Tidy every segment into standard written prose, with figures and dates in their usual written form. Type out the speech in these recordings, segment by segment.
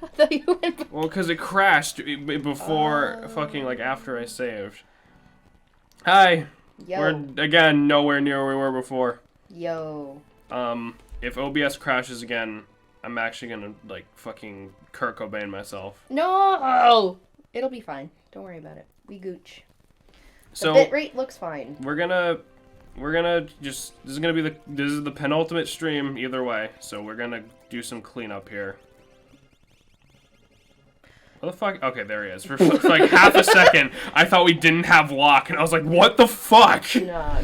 I thought you went... Well, because it crashed before fucking, like, after I saved. Hi. Yo. We're, again, nowhere near where we were before. Yo. If OBS crashes again, I'm actually gonna, like, fucking Kurt Cobain myself. No! It'll be fine. Don't worry about it. We gooch. The So, bitrate looks fine. we're gonna just, this is the penultimate stream either way, so we're gonna do some cleanup here. What the fuck? Okay, there he is. For like half a second, I thought we didn't have Locke, and I was like, what the fuck? No,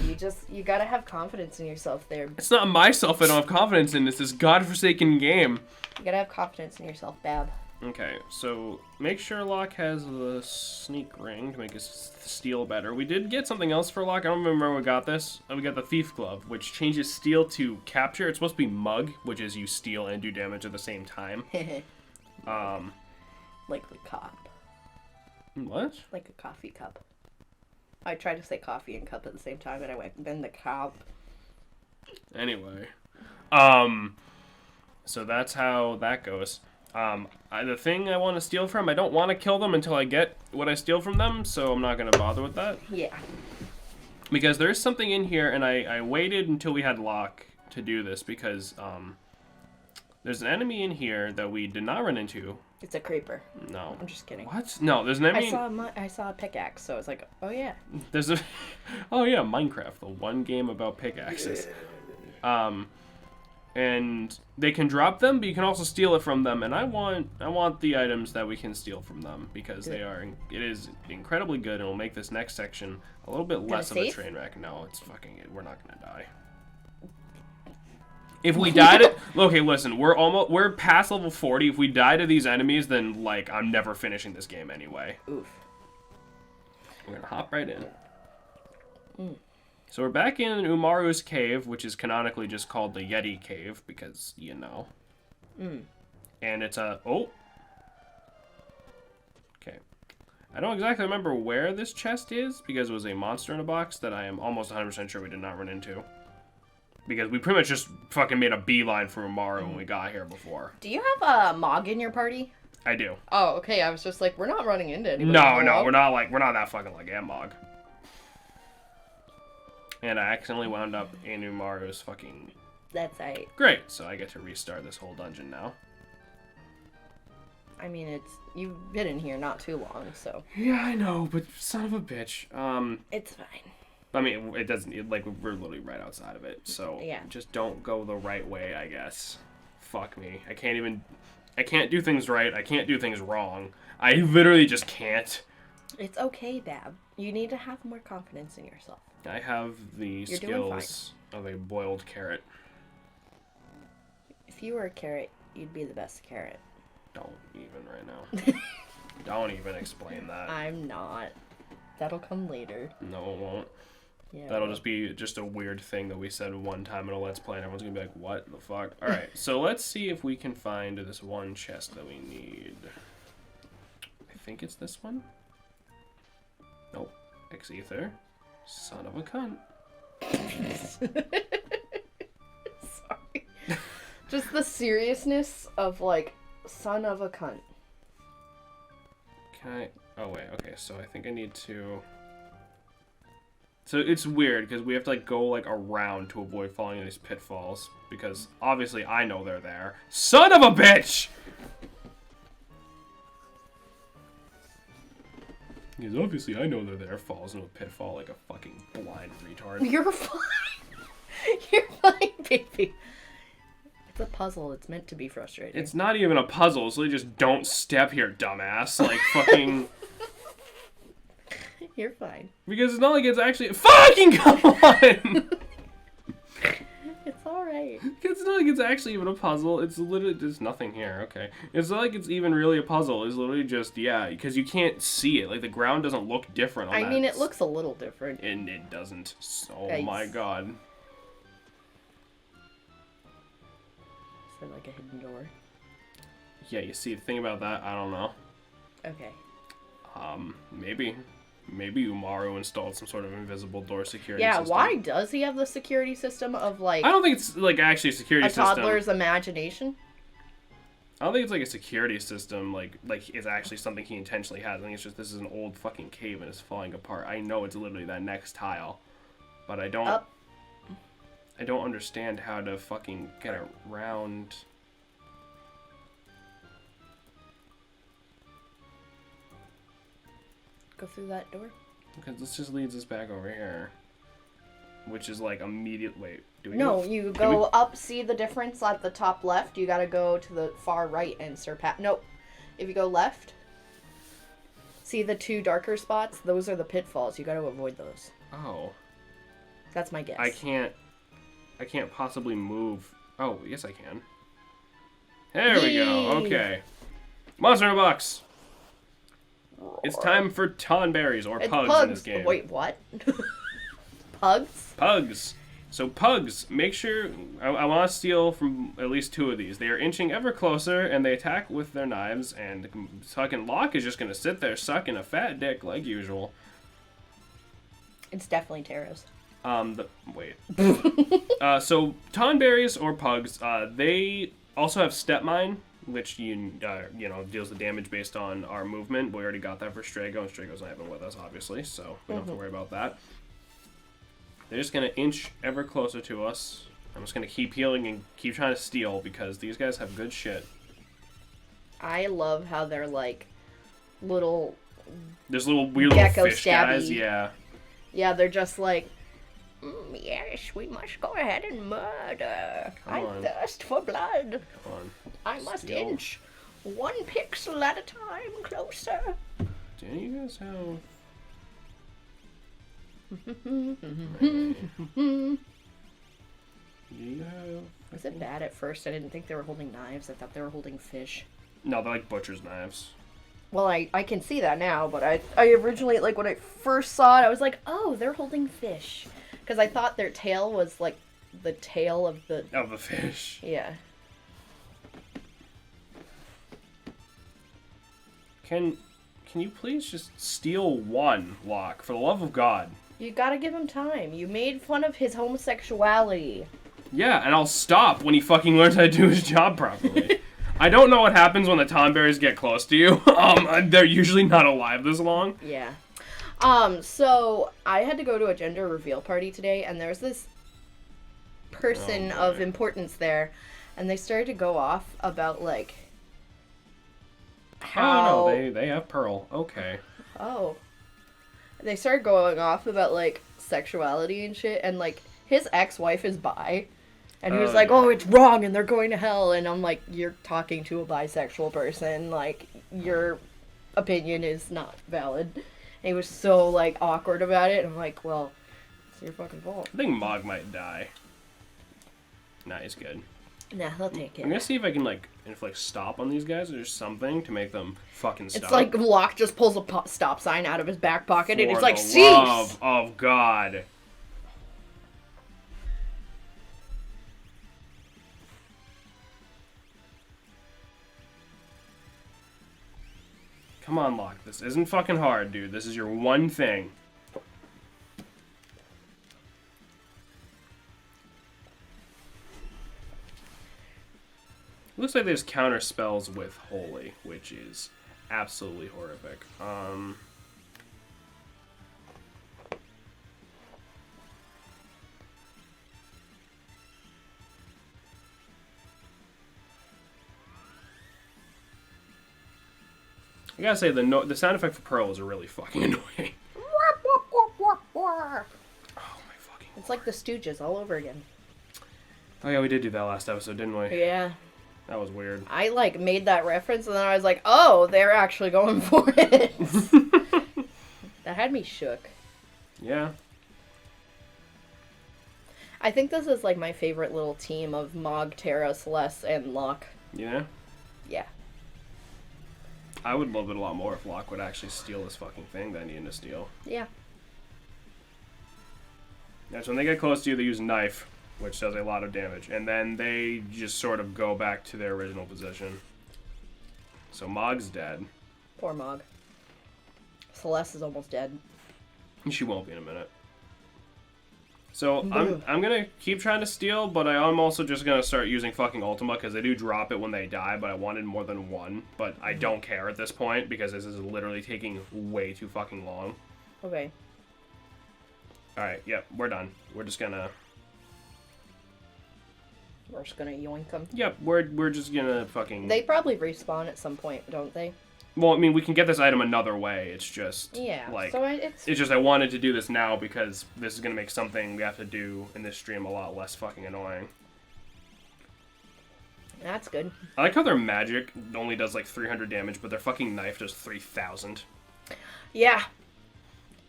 you gotta have confidence in yourself there. It's not myself I don't have confidence in. It's this godforsaken game. You gotta have confidence in yourself, Bab. Okay, so make sure Locke has the sneak ring to make his steal better. We did get something else for Locke. I don't remember where we got this. We got the thief glove, which changes steal to capture. It's supposed to be mug, which is you steal and do damage at the same time. Like the cop. What? Like a coffee cup. I tried to say coffee and cup at the same time, and I went, then the cop. Anyway, so that's how that goes. The thing I want to steal from, I don't want to kill them until I get what I steal from them, so I'm not going to bother with that. Yeah. Because there is something in here, and I waited until we had Locke to do this, because there's an enemy in here that we did not run into. It's a creeper. No. I'm just kidding. What? No, there's an enemy... I saw a pickaxe, so I was like, oh yeah. There's a... Oh yeah, Minecraft, the one game about pickaxes. And they can drop them, but you can also steal it from them. And I want the items that we can steal from them, because it is incredibly good, and will make this next section a little bit less of a train wreck. No, it's fucking it. We're not gonna die. If we die to... Okay, listen, we're past level 40. If we die to these enemies, then, like, I'm never finishing this game anyway. Oof. We're gonna hop right in. So we're back in Umaru's cave, which is canonically just called the Yeti Cave, because, you know. And it's a... Oh! Okay. I don't exactly remember where this chest is, because it was a monster in a box that I am almost 100% sure we did not run into. Because we pretty much just fucking made a beeline for Umaru when we got here before. Do you have a Mog in your party? I do. Oh, okay. I was just like, we're not running into anybody. No, we're not that fucking like Mog. And I accidentally wound up in Umaru's fucking... That's right. Great, so I get to restart this whole dungeon now. I mean, you've been in here not too long, so... Yeah, I know, but son of a bitch. It's fine. I mean, it doesn't... Like, we're literally right outside of it, so... Yeah. Just don't go the right way, I guess. Fuck me. I can't do things right. I can't do things wrong. I literally just can't. It's okay, Bab. You need to have more confidence in yourself. I have the skills of a boiled carrot. If you were a carrot, you'd be the best carrot. Don't even right now. Don't even explain that. I'm not. That'll come later. No, it won't. Yeah. That'll just be just a weird thing that we said one time in a Let's Play, and everyone's gonna be like, what the fuck? Alright, so let's see if we can find this one chest that we need. I think it's this one? Nope. X-Ether. Son of a cunt. Sorry. Just the seriousness of, like, son of a cunt. Can I... Oh, wait, okay, so I think I need to... So it's weird, because we have to, like, go, like, around to avoid falling in these pitfalls, because obviously I know they're there. Son of a bitch! Because obviously I know they're there, falls into a pitfall like a fucking blind retard. You're fine. You're fine, baby. It's a puzzle. It's meant to be frustrating. It's not even a puzzle. It's literally just don't step here, dumbass. Like, fucking... You're fine. Because it's not like it's actually... Fucking come on! It's alright. It's not like it's actually even a puzzle. It's literally... There's nothing here. Okay. It's not like it's even really a puzzle. It's literally just... Yeah, because you can't see it. Like, the ground doesn't look different on that. I mean, it looks a little different. And it doesn't. Oh my god. Is there like a hidden door? Yeah, you see, the thing about that, I don't know. Okay. Maybe. Maybe Umaru installed some sort of invisible door security system. system. Why does he have the security system of, like... I don't think it's, like, actually a security system. A toddler's imagination? I don't think it's like a security system, like it's actually something he intentionally has. I think it's just this is an old fucking cave and it's falling apart. I know it's literally that next tile, but I don't understand how to fucking get around. Go through that door. Because this just leads us back over here, which is like immediate. Wait, do we? No, you go up. See the difference at the top left? You gotta go to the far right and surpass. Nope. If you go left, see the two darker spots? Those are the pitfalls. You gotta avoid those. Oh. That's my guess. I can't possibly move. Oh, yes I can. There we go. Okay. Monster in a box. It's time for tonberries or pugs in this game. Wait, what? Pugs? Pugs. So pugs, make sure, I want to steal from at least 2 of these. They are inching ever closer, and they attack with their knives, and fucking Locke is just going to sit there sucking a fat dick like usual. It's definitely Tara's. Wait. So tonberries or pugs, they also have step mine, which deals the damage based on our movement. We already got that for Strago, and Strago's not even with us, obviously, so we don't have to worry about that. They're just gonna inch ever closer to us. I'm just gonna keep healing and keep trying to steal because these guys have good shit. I love how they're like little. There's little weird little fish stabby guys, yeah. Yeah, they're just like. Yes, we must go ahead and murder. I thirst for blood. Come on. I must inch 1 pixel at a time closer. Do you guys have... Was it bad at first? I didn't think they were holding knives. I thought they were holding fish. No, they're like butcher's knives. Well, I can see that now, but I originally, like, when I first saw it, I was like, oh, they're holding fish. Because I thought their tail was, like, the tail of the... Of the fish. Yeah. Can you please just steal 1, Locke, for the love of God? You gotta give him time. You made fun of his homosexuality. Yeah, and I'll stop when he fucking learns how to do his job properly. I don't know what happens when the tonberries get close to you. They're usually not alive this long. Yeah. So I had to go to a gender reveal party today, and there's this person of importance there, and they started to go off about, like, how... Oh, no, they have Pearl. Okay. Oh. They started going off about, like, sexuality and shit, and, like, his ex-wife is bi, and he was like, oh, it's wrong, and they're going to hell, and I'm like, you're talking to a bisexual person, like, your opinion is not valid. And he was so, like, awkward about it. I'm like, well, it's your fucking fault. I think Mog might die. Nah, he's good. Nah, he'll take it. I'm gonna see if I can, like, inflict stop on these guys or something to make them fucking stop. It's like Locke just pulls a stop sign out of his back pocket and he's like, cease! For the love of God. Come on, Locke. This isn't fucking hard, dude. This is your one thing. Looks like there's counter spells with Holy, which is absolutely horrific. I gotta say, the sound effect for Pearl is really fucking annoying. Oh my fucking... It's like the Stooges all over again. Oh yeah, we did do that last episode, didn't we? Yeah. That was weird. I, like, made that reference and then I was like, oh, they're actually going for it. That had me shook. Yeah. I think this is, like, my favorite little team of Mog, Tara, Celeste, and Locke. Yeah? Yeah. I would love it a lot more if Locke would actually steal this fucking thing that I need to steal. Yeah. That's when they get close to you, they use a knife, which does a lot of damage. And then they just sort of go back to their original position. So Mog's dead. Poor Mog. Celeste is almost dead. She won't be in a minute. So I'm gonna keep trying to steal, but I'm also just gonna start using fucking Ultima because they do drop it when they die. But I wanted more than one, but I don't care at this point because this is literally taking way too fucking long. Okay. All right, yep, we're done. We're just gonna yoink them. Yep, we're just gonna fucking. They probably respawn at some point, don't they? Well, I mean, we can get this item another way. It's just like So it's just I wanted to do this now because this is gonna make something we have to do in this stream a lot less fucking annoying. That's good. I like how their magic only does like 300 damage, but their fucking knife does 3,000. Yeah.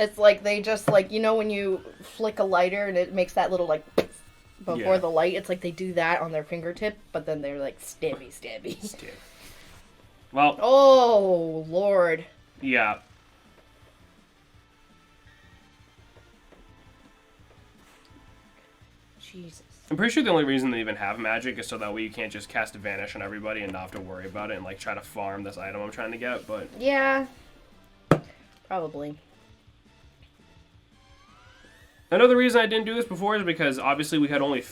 It's like they just like, you know when you flick a lighter and it makes that little like before the light, it's like they do that on their fingertip, but then they're like stabby. Well. Oh, Lord. Yeah. Jesus. I'm pretty sure the only reason they even have magic is so that way you can't just cast a Vanish on everybody and not have to worry about it and like try to farm this item I'm trying to get, but... Yeah. Probably. Another reason I didn't do this before is because obviously we had only,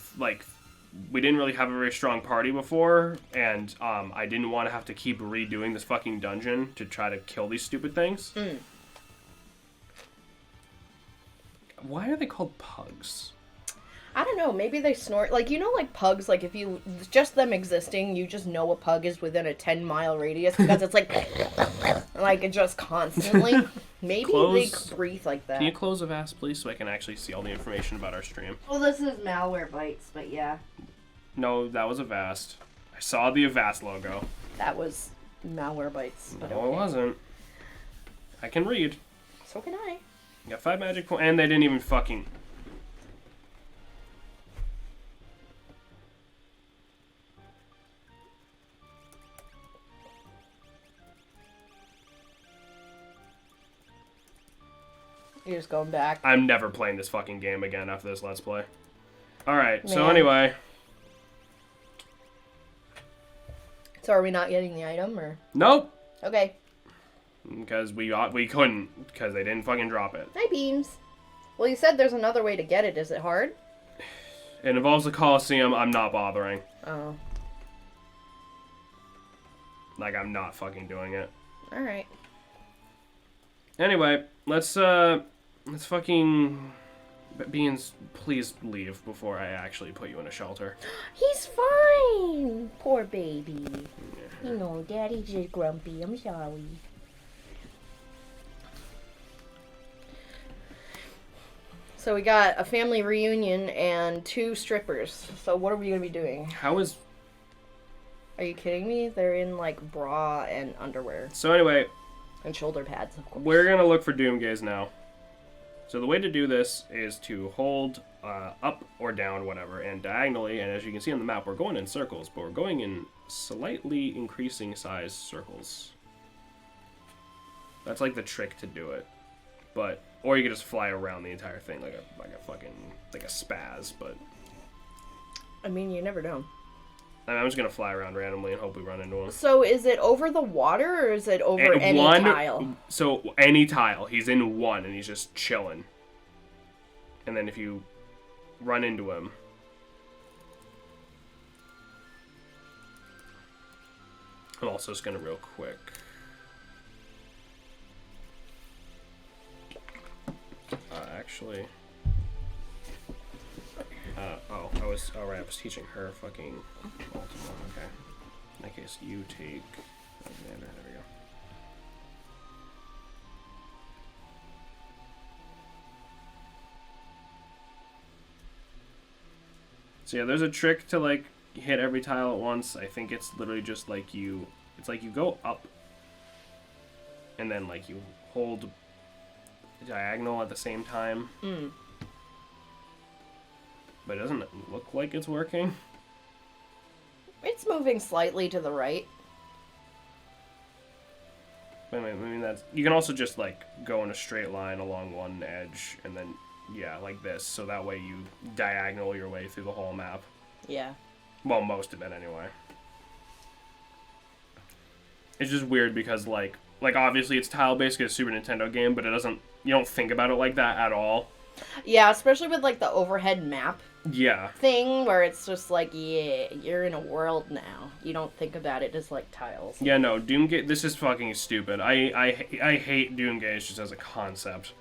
we didn't really have a very strong party before, and I didn't want to have to keep redoing this fucking dungeon to try to kill these stupid things. Why are they called pugs? I don't know, maybe they snort, like, you know, like pugs, like if you, just them existing, you just know a pug is within a 10-mile radius because it's like it just constantly. Maybe they breathe like that. Can you close a vast, please, so I can actually see all the information about our stream? Well, this is malware bites, but yeah. No, that was a vast. I saw the Avast logo. That was malware bites. No, okay. It wasn't. I can read. So can I. Got 5 magic points, and they didn't even fucking... You're just going back. I'm never playing this fucking game again after this Let's Play. Alright, so anyway. So are we not getting the item, or? Nope. Okay. Because we couldn't, because they didn't fucking drop it. Hi, Beams. Well, you said there's another way to get it. Is it hard? It involves the Coliseum. I'm not bothering. Oh. Like, I'm not fucking doing it. Alright. Anyway, let's fucking... Beans, please leave before I actually put you in a shelter. He's fine! Poor baby. Yeah. You know, Daddy's just grumpy. I'm sorry. So we got a family reunion and 2 strippers. So what are we going to be doing? How is... Are you kidding me? They're in, like, bra and underwear. So anyway... And shoulder pads, of course. We're going to look for Doomgaze now. So the way to do this is to hold up or down, whatever, and diagonally, and as you can see on the map, we're going in circles, but we're going in slightly increasing size circles. That's like the trick to do it. But, or you could just fly around the entire thing like a fucking, like a spaz, but... I mean, you never know. I'm just going to fly around randomly and hope we run into him. So is it over the water, or is it over any tile? So, any tile. He's in one, and he's just chilling. And then if you run into him... I'm also just going to real quick... actually... I was teaching her fucking Ultima. Okay. In that case, you take Alexander. There we go. So yeah, there's a trick to like hit every tile at once. I think it's literally just like it's like you go up and then like you hold diagonal at the same time. But it doesn't look like it's working. It's moving slightly to the right. I mean, that's... You can also just, like, go in a straight line along one edge, and then, yeah, like this. So that way you diagonal your way through the whole map. Yeah. Well, most of it, anyway. It's just weird because, like obviously it's tile-based, it's a Super Nintendo game, but it doesn't... You don't think about it like that at all. Yeah, especially with like the overhead map Yeah. thing where it's just like, yeah, you're in a world now. You don't think about it as like tiles. Yeah, no, Doomgate, this is fucking stupid. I hate Doomgate just as a concept.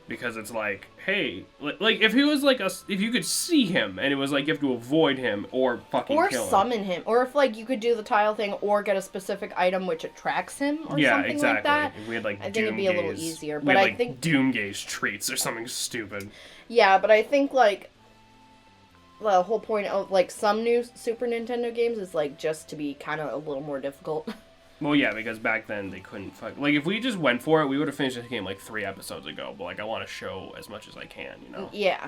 Because it's like, hey, like if he was like if you could see him and it was like you have to avoid him or fucking Or kill him. summon him. Or if like you could do the tile thing or get a specific item which attracts him or Yeah, something exactly. like that. If we had like I think it'd be a little Doomgaze- easier. we But had, I like, think Doomgaze treats or something stupid. yeah, but I think like the whole point of like some new Super Nintendo games is like just to be kind of a little more difficult. Well, yeah, because back then they couldn't fuck. Like if we just went for it, we would have finished this game like 3 episodes ago. But like I want to show as much as I can, you know. Yeah.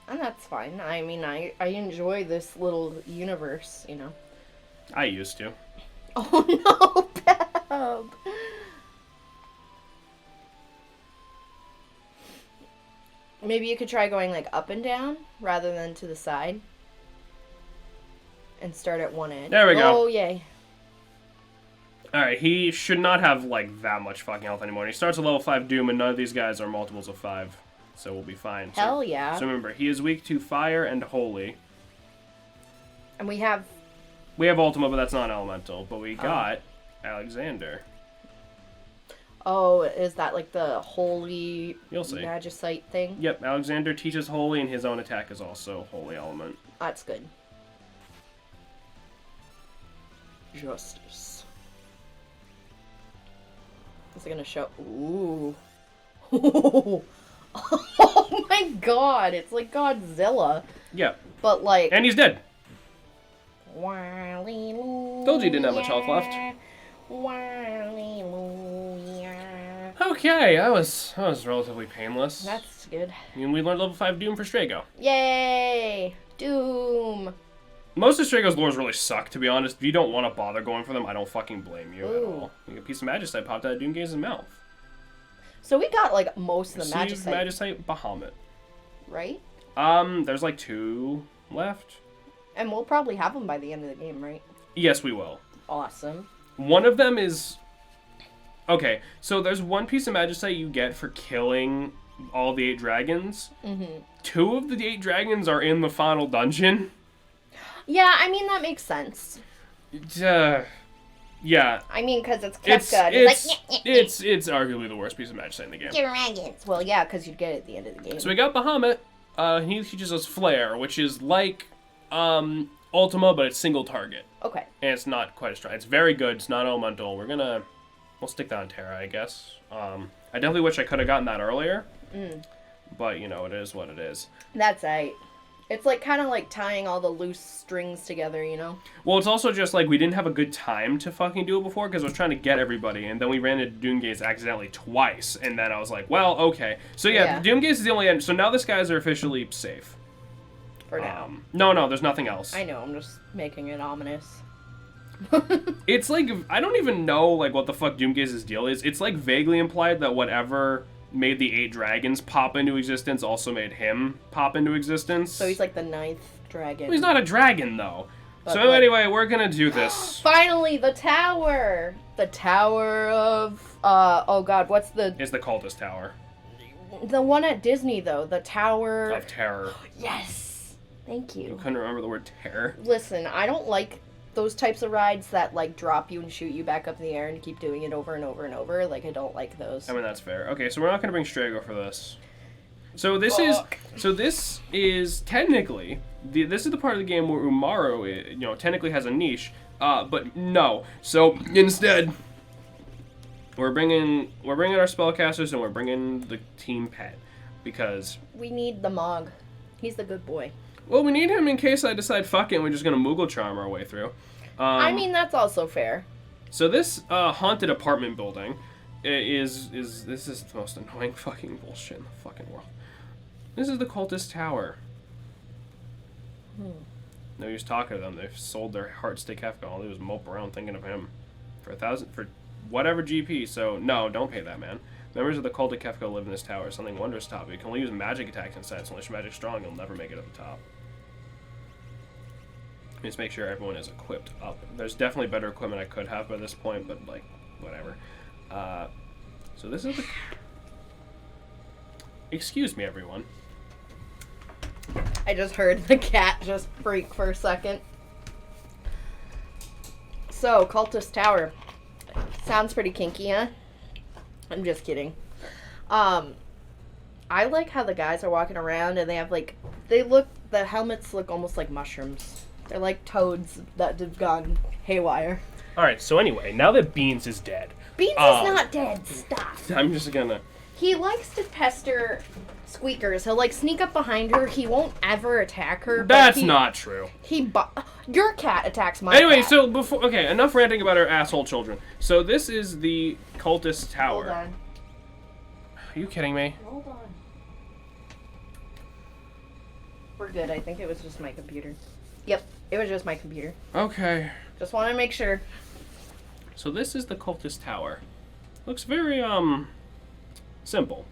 And that's fine. I mean, I enjoy this little universe, you know. I used to. Oh no, Peb! Maybe you could try going like up and down rather than to the side. And start at one end. There we go. Oh, yay. Alright, he should not have like that much fucking health anymore. He starts at level 5 Doom, and none of these guys are multiples of 5. So we'll be fine. Hell yeah. So remember, he is weak to fire and holy. And we have... We have Ultima, but that's not elemental. But we got Alexander. Oh, is that like the holy You'll see. magicite thing? Yep, Alexander teaches holy, and his own attack is also holy element. That's good. Justice. Is it gonna show? Ooh. Oh my god, it's like Godzilla. Yep. But like... And he's dead. Told Told you he didn't have much health left. Okay, that was relatively painless. That's good. And we learned level 5 Doom for Strago. Yay! Doom! Most of Strago's lures really suck, to be honest. If you don't want to bother going for them, I don't fucking blame you at all. You get a piece of Magicite popped out of Doomgaze's mouth. So we got like most of the Receive magicite, Magicite Bahamut. right? There's like 2 left. And we'll probably have them by the end of the game, right? Yes, we will. Awesome. One of them is... Okay, so there's one piece of Magicite you get for killing all the 8 dragons. Mm-hmm. 2 of the 8 dragons are in the final dungeon. Yeah, I mean, that makes sense. Yeah. I mean, because it's It's Kefka. it's arguably the worst piece of Magicite in the game. dragons. Well, yeah, because you'd get it at the end of the game. So we got Bahamut. He teaches us Flare, which is like Ultima, but it's single target. Okay. And it's not quite as strong. It's very good. It's not elemental. We'll stick that on Terra, I guess. I definitely wish I could have gotten that earlier. But, you know, it is what it is. That's right. It's like kind of like tying all the loose strings together, you know? Well, it's also just like we didn't have a good time to fucking do it before because I was trying to get everybody, and then we ran into Doomgaze accidentally twice, and then I was like, well, okay. So yeah, Doomgaze is the only end. So now these guys are officially safe. For now. No, there's nothing else. I know, I'm just making it ominous. It's like, I don't even know like what the fuck Doomgaze's deal is. It's like vaguely implied that whatever made the 8 dragons pop into existence also made him pop into existence. So he's like the 9th dragon. Well, he's not a dragon, though. But so like... anyway, we're gonna do this. Finally, the tower! The tower of... oh god, what's the... It's the Cultist Tower. The one at Disney, though. The Tower... Of Terror. Yes! Thank You you. couldn't remember the word terror? Listen, I don't like those types of rides that, like, drop you and shoot you back up in the air and keep doing it over and over and over. Like, I don't like those. I mean, that's fair. Okay, so we're not gonna bring Strago for this. So this is technically this is the part of the game where Umaru, technically has a niche, but no. So instead, we're bringing our spellcasters and we're bringing the team pet because we need the Mog. He's the good boy. Well, we need him in case I decide fuck it and we're just gonna Moogle charm our way through. I mean, that's also fair. So this haunted apartment building is this is the most annoying fucking bullshit in the fucking world. This is the Cultist Tower. No use talking to them. They've sold their hearts to Kefka. All they do is mope around thinking of him for whatever GP. So no, don't pay that man. Members of the cult of Kefka live in this tower. Something wondrous top. You can only use magic attacks inside. So unless you're magic strong, you'll never make it at the top. Just make sure everyone is equipped up. There's definitely better equipment I could have by this point, but like whatever. So this is the. Excuse me, everyone. I just heard the cat just freak for a second. So, Cultist Tower. Sounds pretty kinky, huh? I'm just kidding. I like how the guys are walking around and they have like, the helmets look almost like mushrooms. They're like toads that have gone haywire. Alright, so anyway, now that Beans is dead. Beans is not dead. Stop. I'm just gonna... He likes to pester Squeakers. He'll like sneak up behind her. He won't ever attack her. That's not true. Your cat attacks my Anyway, cat. so before... Okay, enough ranting about our asshole children. So this is the Cultist Tower. Hold on. Are you kidding me? Hold on. We're good. I think it was just my computer. Yep, it was just my computer. Okay. Just want to make sure. So this is the Cultist Tower. Looks very, simple.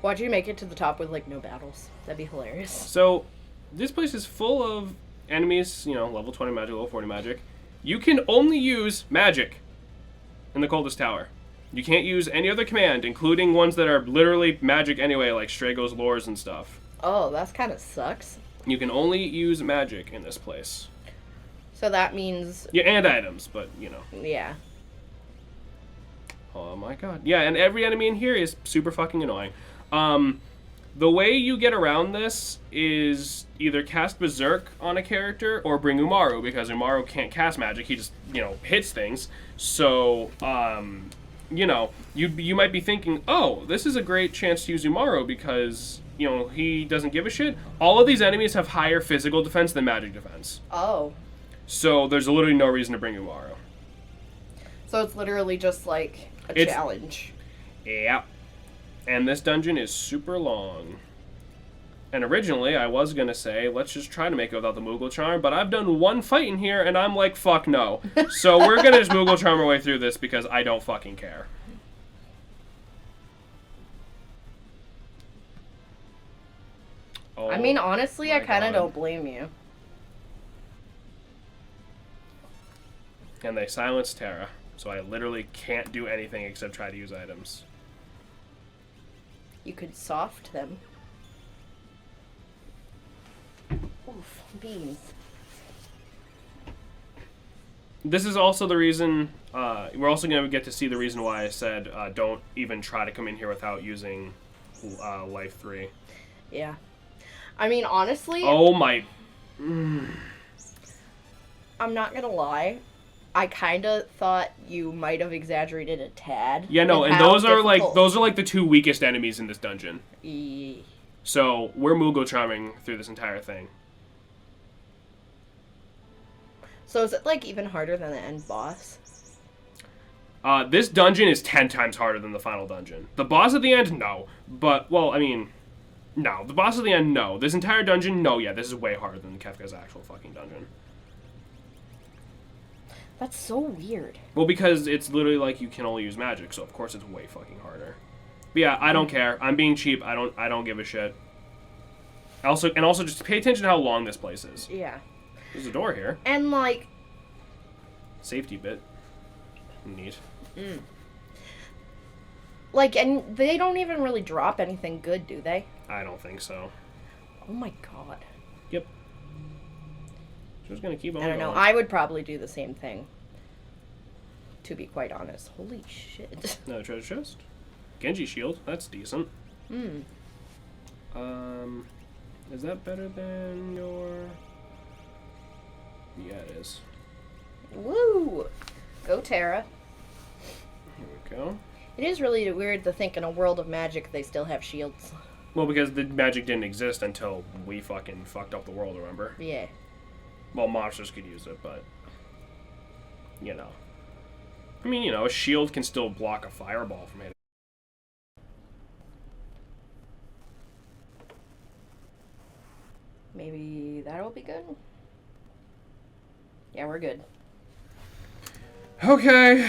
Watch you make it to the top with, like, no battles. That'd be hilarious. So, this place is full of enemies, you know, level 20 magic, level 40 magic. You can only use magic in the Cultist Tower. You can't use any other command, including ones that are literally magic anyway, like Strago's Lures and stuff. Oh, that's kind of sucks. You can only use magic in this place. So that means... Yeah, and items, but, you know. Yeah. Oh my god. Yeah, and every enemy in here is super fucking annoying. The way you get around this is either cast Berserk on a character or bring Umaru, because Umaru can't cast magic, he just, you know, hits things. So, you know, you might be thinking, oh, this is a great chance to use Umaru because, you know, he doesn't give a shit. All of these enemies have higher physical defense than magic defense. Oh. So there's literally no reason to bring Umaru. So it's literally just like a challenge. Yeah. And this dungeon is super long. And originally I was going to say, let's just try to make it without the Moogle Charm, but I've done one fight in here and I'm like, fuck no. So we're going to just Moogle Charm our way through this because I don't fucking care. Oh, I mean, honestly, I kind of God. don't blame you. And they silenced Terra, so I literally can't do anything except try to use items. You could soft them. Oof, beans. This is also the reason, we're also going to get to see the reason why I said don't even try to come in here without using Life 3. Yeah. I mean, honestly... Oh my... I'm not gonna lie. I kind of thought you might have exaggerated a tad. Yeah, no, and those are like the two weakest enemies in this dungeon. So we're Moogle Charming through this entire thing. So is it like even harder than the end boss? This dungeon is 10 times harder than the final dungeon. The boss at the end, no. But, well, I mean, no. The boss at the end, no. This entire dungeon, no, yeah, this is way harder than Kefka's actual fucking dungeon. That's so weird. Well, because it's literally like you can only use magic, so of course it's way fucking harder. But yeah, I don't care. I'm being cheap. I don't give a shit. Also just pay attention to how long this place is. Yeah. There's a door here. And like Safety bit. Neat. Like, and they don't even really drop anything good, do they? I don't think so. Oh my god. Yep. Just gonna keep on I don't know. going. I would probably do the same thing. To be quite honest. Holy shit. No treasure chest. Genji shield. That's decent. Hmm. Is that better than your... Yeah, it is. Woo! Go Terra. Here we go. It is really weird to think in a world of magic they still have shields. Well, because the magic didn't exist until we fucking fucked up the world, remember? Yeah. Well, monsters could use it, but... You know. I mean, you know, a shield can still block a fireball from hitting. Maybe that'll be good? Yeah, we're good. Okay.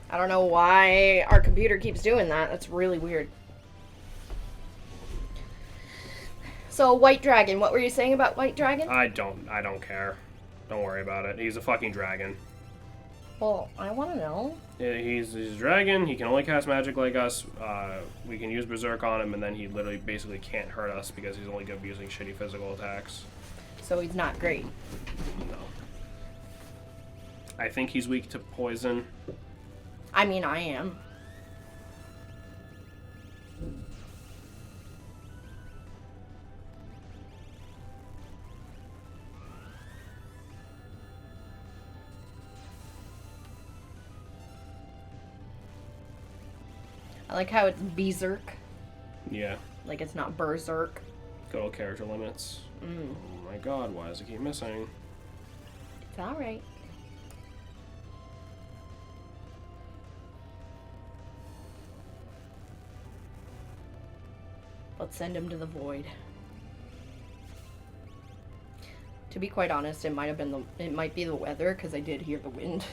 I don't know why our computer keeps doing that. That's really weird. So, White Dragon. What were you saying about White Dragon? I don't care. Don't worry about it. He's a fucking dragon. Well, I want to know. Yeah, he's a dragon. He can only cast magic like us. We can use Berserk on him, and then he literally basically can't hurt us because he's only good at using shitty physical attacks. So he's not great. No. I think he's weak to poison. I mean, I am. I like how it's Berserk. Yeah. Like it's not Berserk. Good old character limits. Mm. Oh my god, why does it keep missing? It's alright. Let's send him to the void. To be quite honest, it might be the weather because I did hear the wind.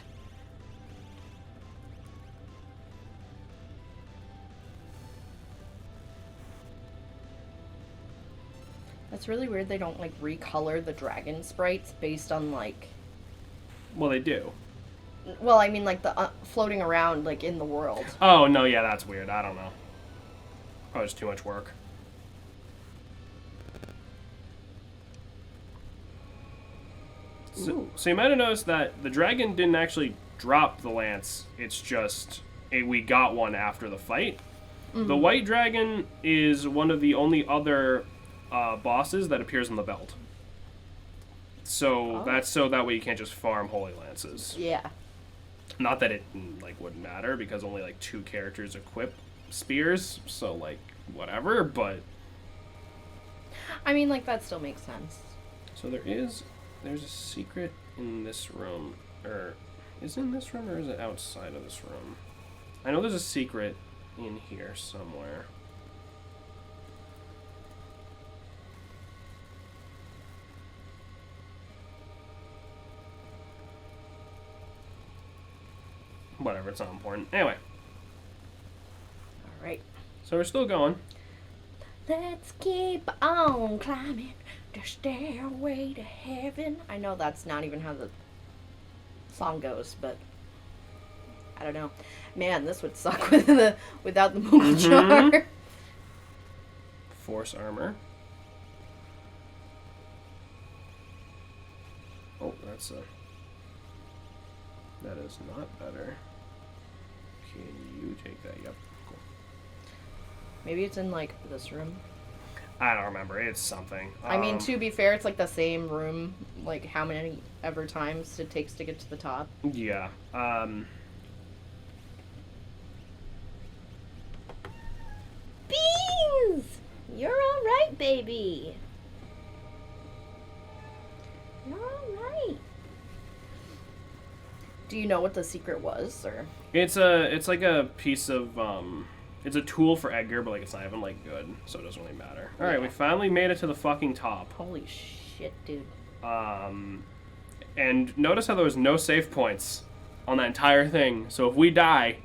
That's really weird they don't like recolor the dragon sprites based on like. Well, they do. Well, I mean like the floating around like in the world. Oh no, yeah, that's weird. I don't know. Probably just too much work. So you might have noticed that the dragon didn't actually drop the lance. It's just we got one after the fight. Mm-hmm. The white dragon is one of the only other bosses that appears in the belt. So that's so that way you can't just farm holy lances. Yeah. Not that it like wouldn't matter because only like 2 characters equip spears, so like whatever, but I mean like that still makes sense. So there's a secret in this room, or is it in this room or is it outside of this room? I know there's a secret in here somewhere. Whatever, it's not important. Anyway. Alright. So we're still going. Let's keep on climbing the stairway to heaven. I know that's not even how the song goes, but I don't know. Man, this would suck without the Moogle jar. Force armor. Oh, that is not better. Can you take that? Yep. Cool. Maybe it's in like this room. I don't remember. It's something. I mean, to be fair, it's like the same room, like how many ever times it takes to get to the top. Yeah. Beans! You're alright, baby. You're alright. Do you know what the secret was, or? It's like a piece of it's a tool for Edgar, but like it's not even like good, so it doesn't really matter. All right, we finally made it to the fucking top. Holy shit, dude. And notice how there was no save points on that entire thing. So if we die,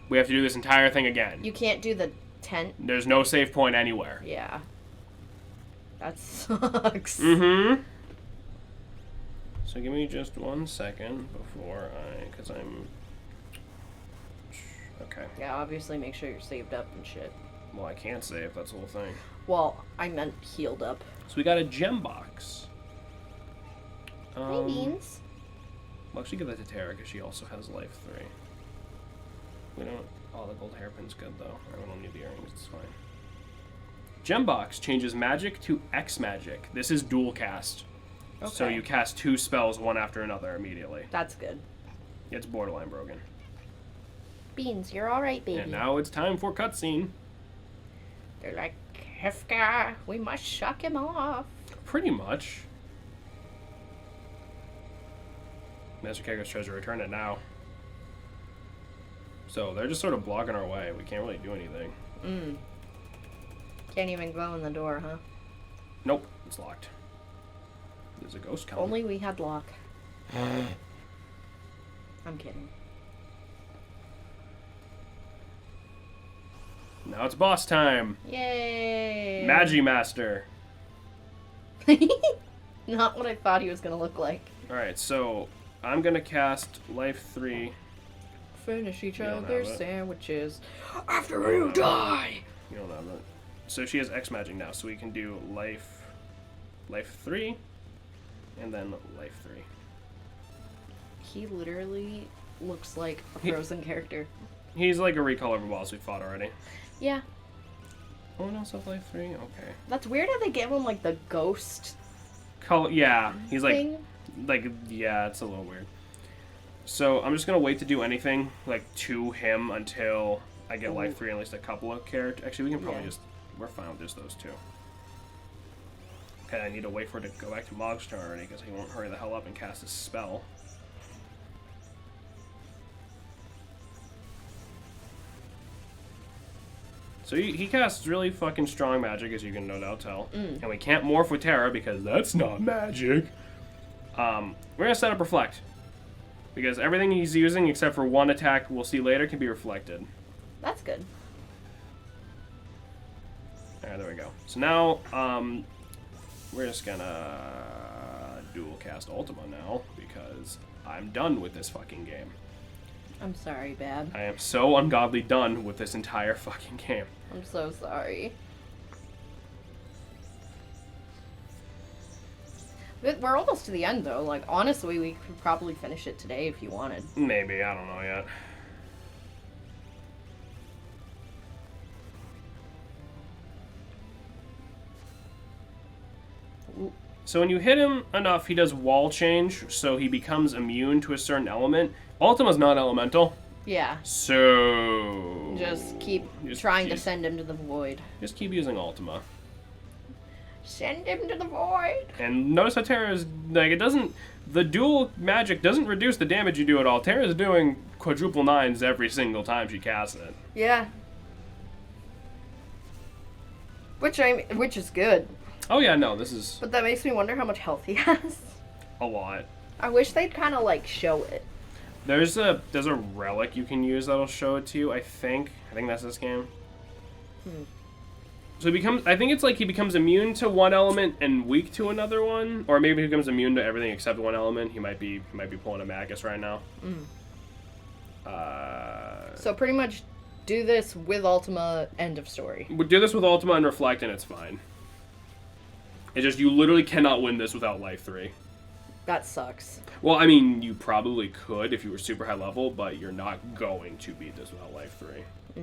we have to do this entire thing again. You can't do the tent. There's no save point anywhere. Yeah. That sucks. Mm-hmm. So give me just 1 second before because I'm... Okay. Yeah, obviously make sure you're saved up and shit. Well, I can't save, that's the whole thing. Well, I meant healed up. So we got a gem box. Hi, Beans. We'll actually give that to Tara because she also has life 3. We don't... Oh, the gold hairpin's good though. I don't need the earrings, it's fine. Gem box changes magic to X magic. This is dual cast. Okay. So you cast 2 spells one after another immediately. That's good. It's borderline broken. Beans, you're alright, baby. And now it's time for cutscene. They're like, Hefka, we must shock him off. Pretty much. Master Kago's treasure, return it now. So they're just sort of blocking our way. We can't really do anything. Can't even go in the door, huh? Nope, it's locked. There's a ghost coming. Only we had lock. I'm kidding. Now it's boss time. Yay! Magi Master. Not what I thought he was gonna look like. Alright, so I'm gonna cast Life 3. Finish each You don't other's have it. sandwiches after you die. You don't have it. So she has X magic now, so we can do Life 3, and then Life 3. He literally looks like a Frozen character. He's like a recolor of a boss we fought already. Yeah. Oh no, so Life 3? Okay. That's weird how they give him like the ghost Color, yeah, he's thing. yeah, it's a little weird. So I'm just gonna wait to do anything like to him until I get Life 3 at least a couple of characters. Actually, we can probably we're fine with just those two. Okay, I need to wait for it to go back to Mog's turn already because he won't hurry the hell up and cast his spell. So he casts really fucking strong magic, as you can no doubt tell. And we can't morph with Terra because that's not magic. We're going to set up Reflect. Because everything he's using, except for one attack we'll see later, can be reflected. That's good. Alright, there we go. So now, we're just going to dual cast Ultima now, because I'm done with this fucking game. I'm sorry, Bab. I am so ungodly done with this entire fucking game. I'm so sorry. We're almost to the end, though. Like, honestly, we could probably finish it today if you wanted. Maybe, I don't know yet. So when you hit him enough, he does wall change, so he becomes immune to a certain element. Ultima's not elemental. Yeah. So... Just keep trying to send him to the void. Just keep using Ultima. Send him to the void! And notice how Terra's, like, it doesn't... The dual magic doesn't reduce the damage you do at all. Terra's doing quadruple 9s every single time she casts it. Yeah. Which is good. Oh yeah, no, this is But that makes me wonder how much health he has. a lot. I wish they'd kind of, like, show it. There's a relic you can use that'll show it to you, I think. I think that's this game. So I think it's like he becomes immune to one element and weak to another one. Or maybe he becomes immune to everything except one element. He might be pulling a Magus right now. So pretty much do this with Ultima, end of story. We do this with Ultima and Reflect and it's fine. It's just you literally cannot win this without Life 3. That sucks. Well, I mean, you probably could if you were super high level, but you're not going to beat this without Life 3.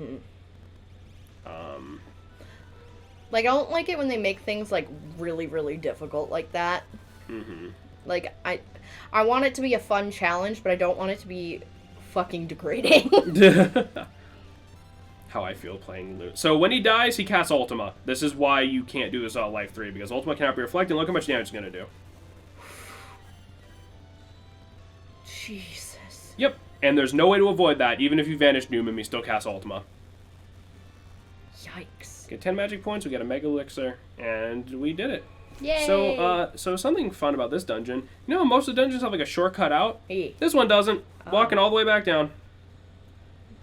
Like, I don't like it when they make things, like, really, really difficult like that. Like, I want it to be a fun challenge, but I don't want it to be fucking degrading. How I feel playing Loot. So when he dies, he casts Ultima. This is why you can't do this without Life 3, because Ultima cannot be reflected. Look how much damage it's going to do. Jesus. Yep. And there's no way to avoid that. Even if you vanish Doom him, he still casts Ultima. Yikes. Get 10 magic points, we get a Mega Elixir, and we did it. Yay! So something fun about this dungeon. You know, most of the dungeons have like a shortcut out. Hey. This one doesn't. Walking all the way back down.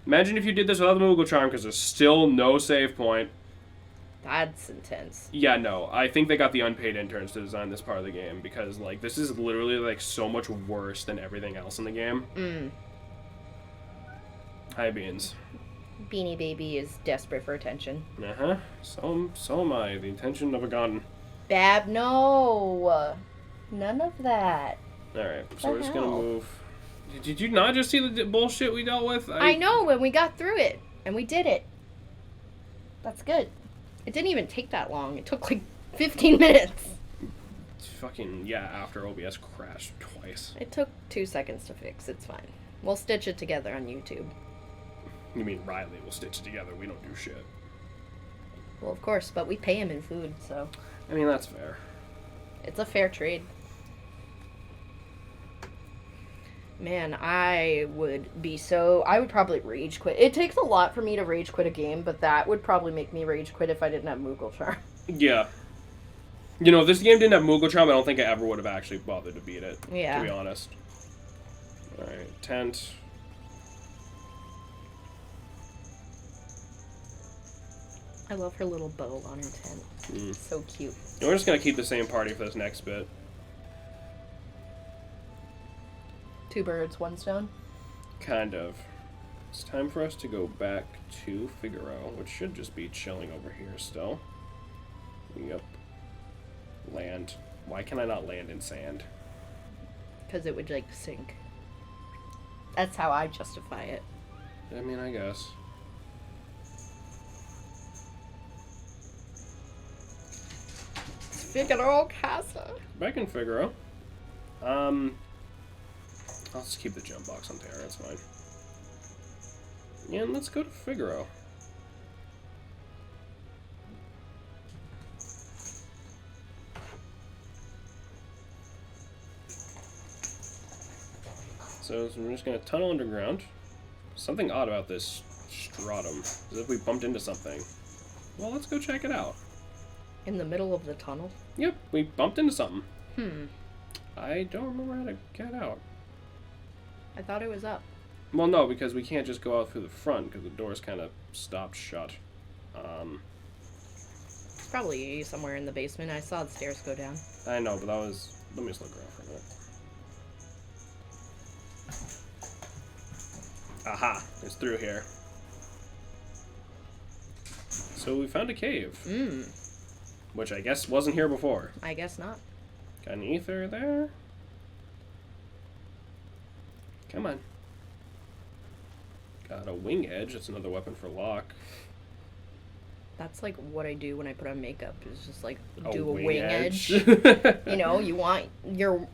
Imagine if you did this without the Moogle Charm, because there's still no save point. That's intense. Yeah, no. I think they got the unpaid interns to design this part of the game, because, like, this is literally, like, so much worse than everything else in the game. Hi, Beans. Beanie Baby is desperate for attention. Uh-huh. So am I. The attention of a gun. Bab, no! None of that. Alright, so we're just gonna hell? move... Did you not just see the bullshit we dealt with? I know, when we got through it. And we did it. That's good. It didn't even take that long. It took like 15 minutes. Fucking, yeah, after OBS crashed twice. It took 2 seconds to fix. It's fine. We'll stitch it together on YouTube. You mean Riley will stitch it together? We don't do shit. Well, of course, but we pay him in food, so I mean, that's fair. it's a fair trade. Man, I would probably rage quit. It takes a lot for me to rage quit a game, but that would probably make me rage quit if I didn't have Moogle Charm. Yeah. You know, if this game didn't have Moogle Charm, I don't think I ever would have actually bothered to beat it. Yeah. To be honest. Alright, tent. I love her little bow on her tent. So cute. And we're just gonna keep the same party for this next bit. 2 birds, 1 stone. Kind of. It's time for us to go back to Figaro, which should just be chilling over here still. Yep. Land. Why can I not land in sand? Because it would, like, sink. That's how I justify it. I mean, I guess. Figaro Casa. Back in Figaro. I'll just keep the jump box on there, that's fine. And let's go to Figaro. So we're just gonna tunnel underground. Something odd about this stratum. As if we bumped into something. Well, let's go check it out. In the middle of the tunnel? Yep, we bumped into something. Hmm. I don't remember how to get out. I thought it was up. Well, no, because we can't just go out through the front because the door's kind of stopped shut. It's probably somewhere in the basement. I saw the stairs go down. I know, but that was... Let me just look around for a minute. Aha! It's through here. So we found a cave. Which I guess wasn't here before. I guess not. Got an ether there. Come on. Got a wing edge. That's another weapon for lock. That's like what I do when I put on makeup. Is just like A do a wing wing edge. edge. You know, you want your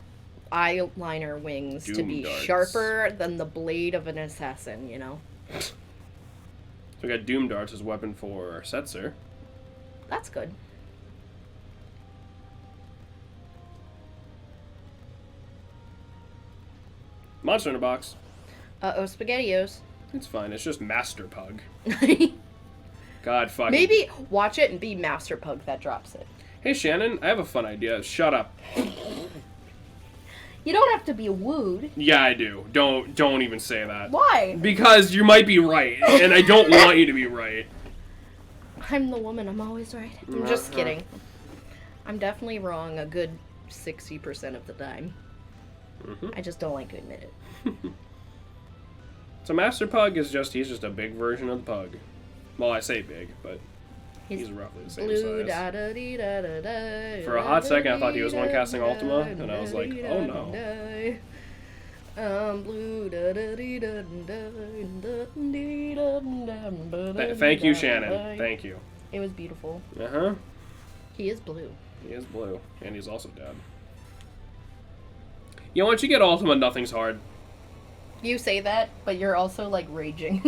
eyeliner wings to Doom be darts. sharper than the blade of an assassin, you know? So we got Doom Darts as weapon for Setzer. That's good. Monster in a box. Uh-oh, SpaghettiOs. It's fine. It's just Master Pug. God fucking... Maybe watch it and be Master Pug that drops it. Hey, Shannon, I have a fun idea. Shut up. You don't have to be wooed. Yeah, I do. Don't even say that. Why? Because you might be right, and I don't want you to be right. I'm the woman. I'm always right. I'm just kidding. I'm definitely wrong a good 60% of the time. I just don't like to admit it. So Master Pug is he's just a big version of the pug. Well, I say big, but he's roughly the same Blue, size. da, da, dee, da, da, da, For a hot second, I thought he was one casting Ultima, and I was like, oh no. Blue, da, da, dee, da, da, da, dee, da, da, da, Thank you, da, Shannon. da. Thank you. It was beautiful. Uh-huh. He is blue. He is blue, and he's also dead. You know, once you get Ultima, nothing's hard. You say that, but you're also, like, raging.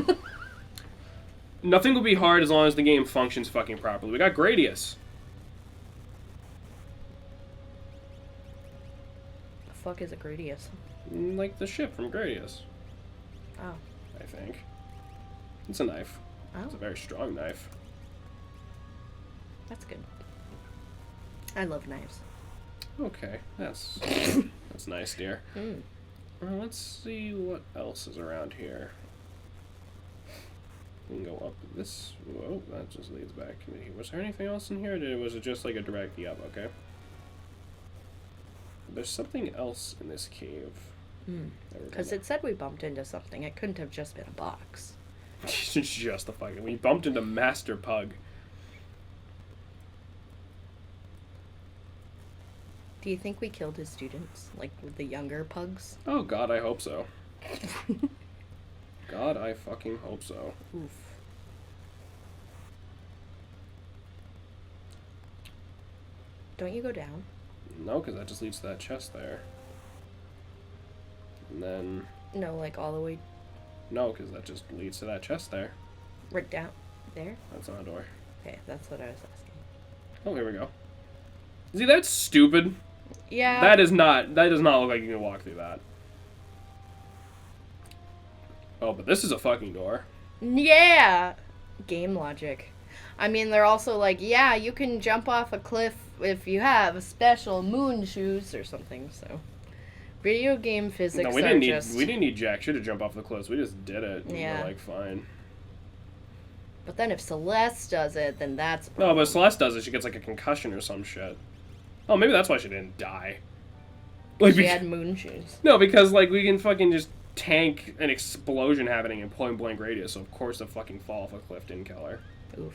Nothing will be hard as long as the game functions fucking properly. We got Gradius. The fuck is a Gradius? Like the ship from Gradius, Oh. I think. It's a knife. Oh, It's a very strong knife. that's good. I love knives. Okay, that's nice, dear. Let's see what else is around here. We can go up this. Whoa, that just leads back into here. Was there anything else in here? Or was it just like a direct? Yep, okay. There's something else in this cave. Because it said we bumped into something. It couldn't have just been a box. Just the fucking. We bumped into Master Pug. Do you think we killed his students? Like, with the younger pugs? Oh god, I hope so. God, I fucking hope so. Oof. Don't you go down? No, because that just leads to that chest there. And then... No, like all the way No, because that just leads to that chest there. right down there? That's not a door. Okay, that's what I was asking. Oh, here we go. See, that's stupid. Yeah. That does not look like you can walk through that. Oh, but this is a fucking door. Yeah! Game logic. I mean, they're also like, yeah, you can jump off a cliff if you have special moon shoes or something, so. Video game physics No, we didn't need jack shit to jump off the cliffs. We just did it. And Yeah. we're like, fine. But then if Celeste does it, then that's... No, but Celeste does it. She gets like a concussion or some shit. Oh, maybe that's why she didn't die. Like, She had moon shoes. No, because, like, we can fucking just tank an explosion happening in point blank radius, so of course the fucking fall off a cliff didn't kill her. Oof.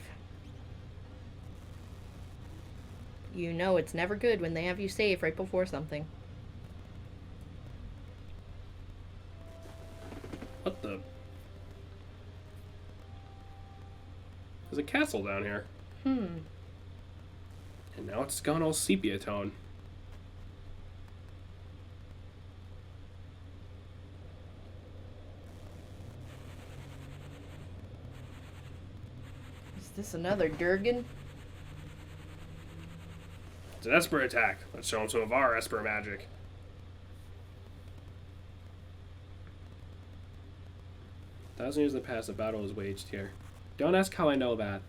You know it's never good when they have you save right before something. What the? There's a castle down here. And now it's gone all sepia tone. Is this another Durgan? It's an Esper attack. Let's show him some of our Esper magic. Thousand years have passed, the battle is waged here. Don't ask how I know that.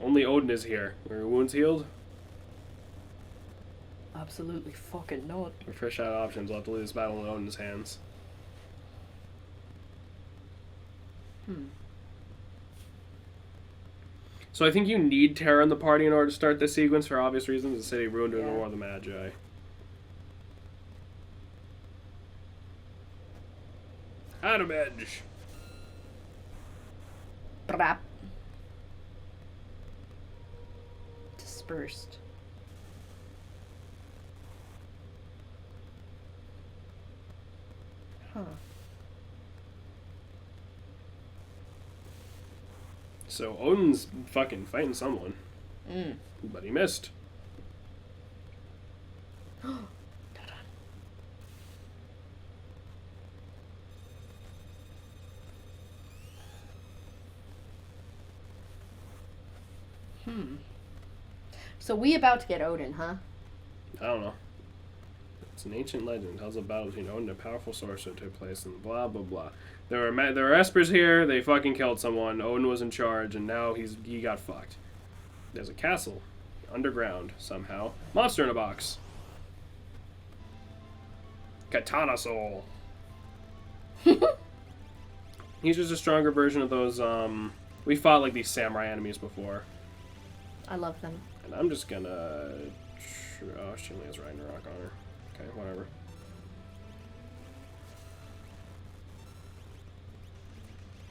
Only Odin is here. Were your wounds healed? Absolutely fucking not. We're fresh out of options. We'll have to leave this battle in Odin's hands. So I think you need Terra in the party in order to start this sequence for obvious reasons. The city ruined during the War of the Magi. Adam Edge. Brap. Dispersed. Huh. So Odin's fucking fighting someone. But he missed. So we about to get Odin, huh? I don't know. It's an ancient legend. It tells a battle between Odin and a powerful sorcerer took place and blah blah blah. There were Espers here. They fucking killed someone. Odin was in charge, and now he got fucked. There's a castle underground somehow. Monster in a box. Katana Soul. He's just a stronger version of those. We fought like these samurai enemies before. I love them. And I'm just gonna... Oh, she only has Ragnarok on her. Okay, whatever.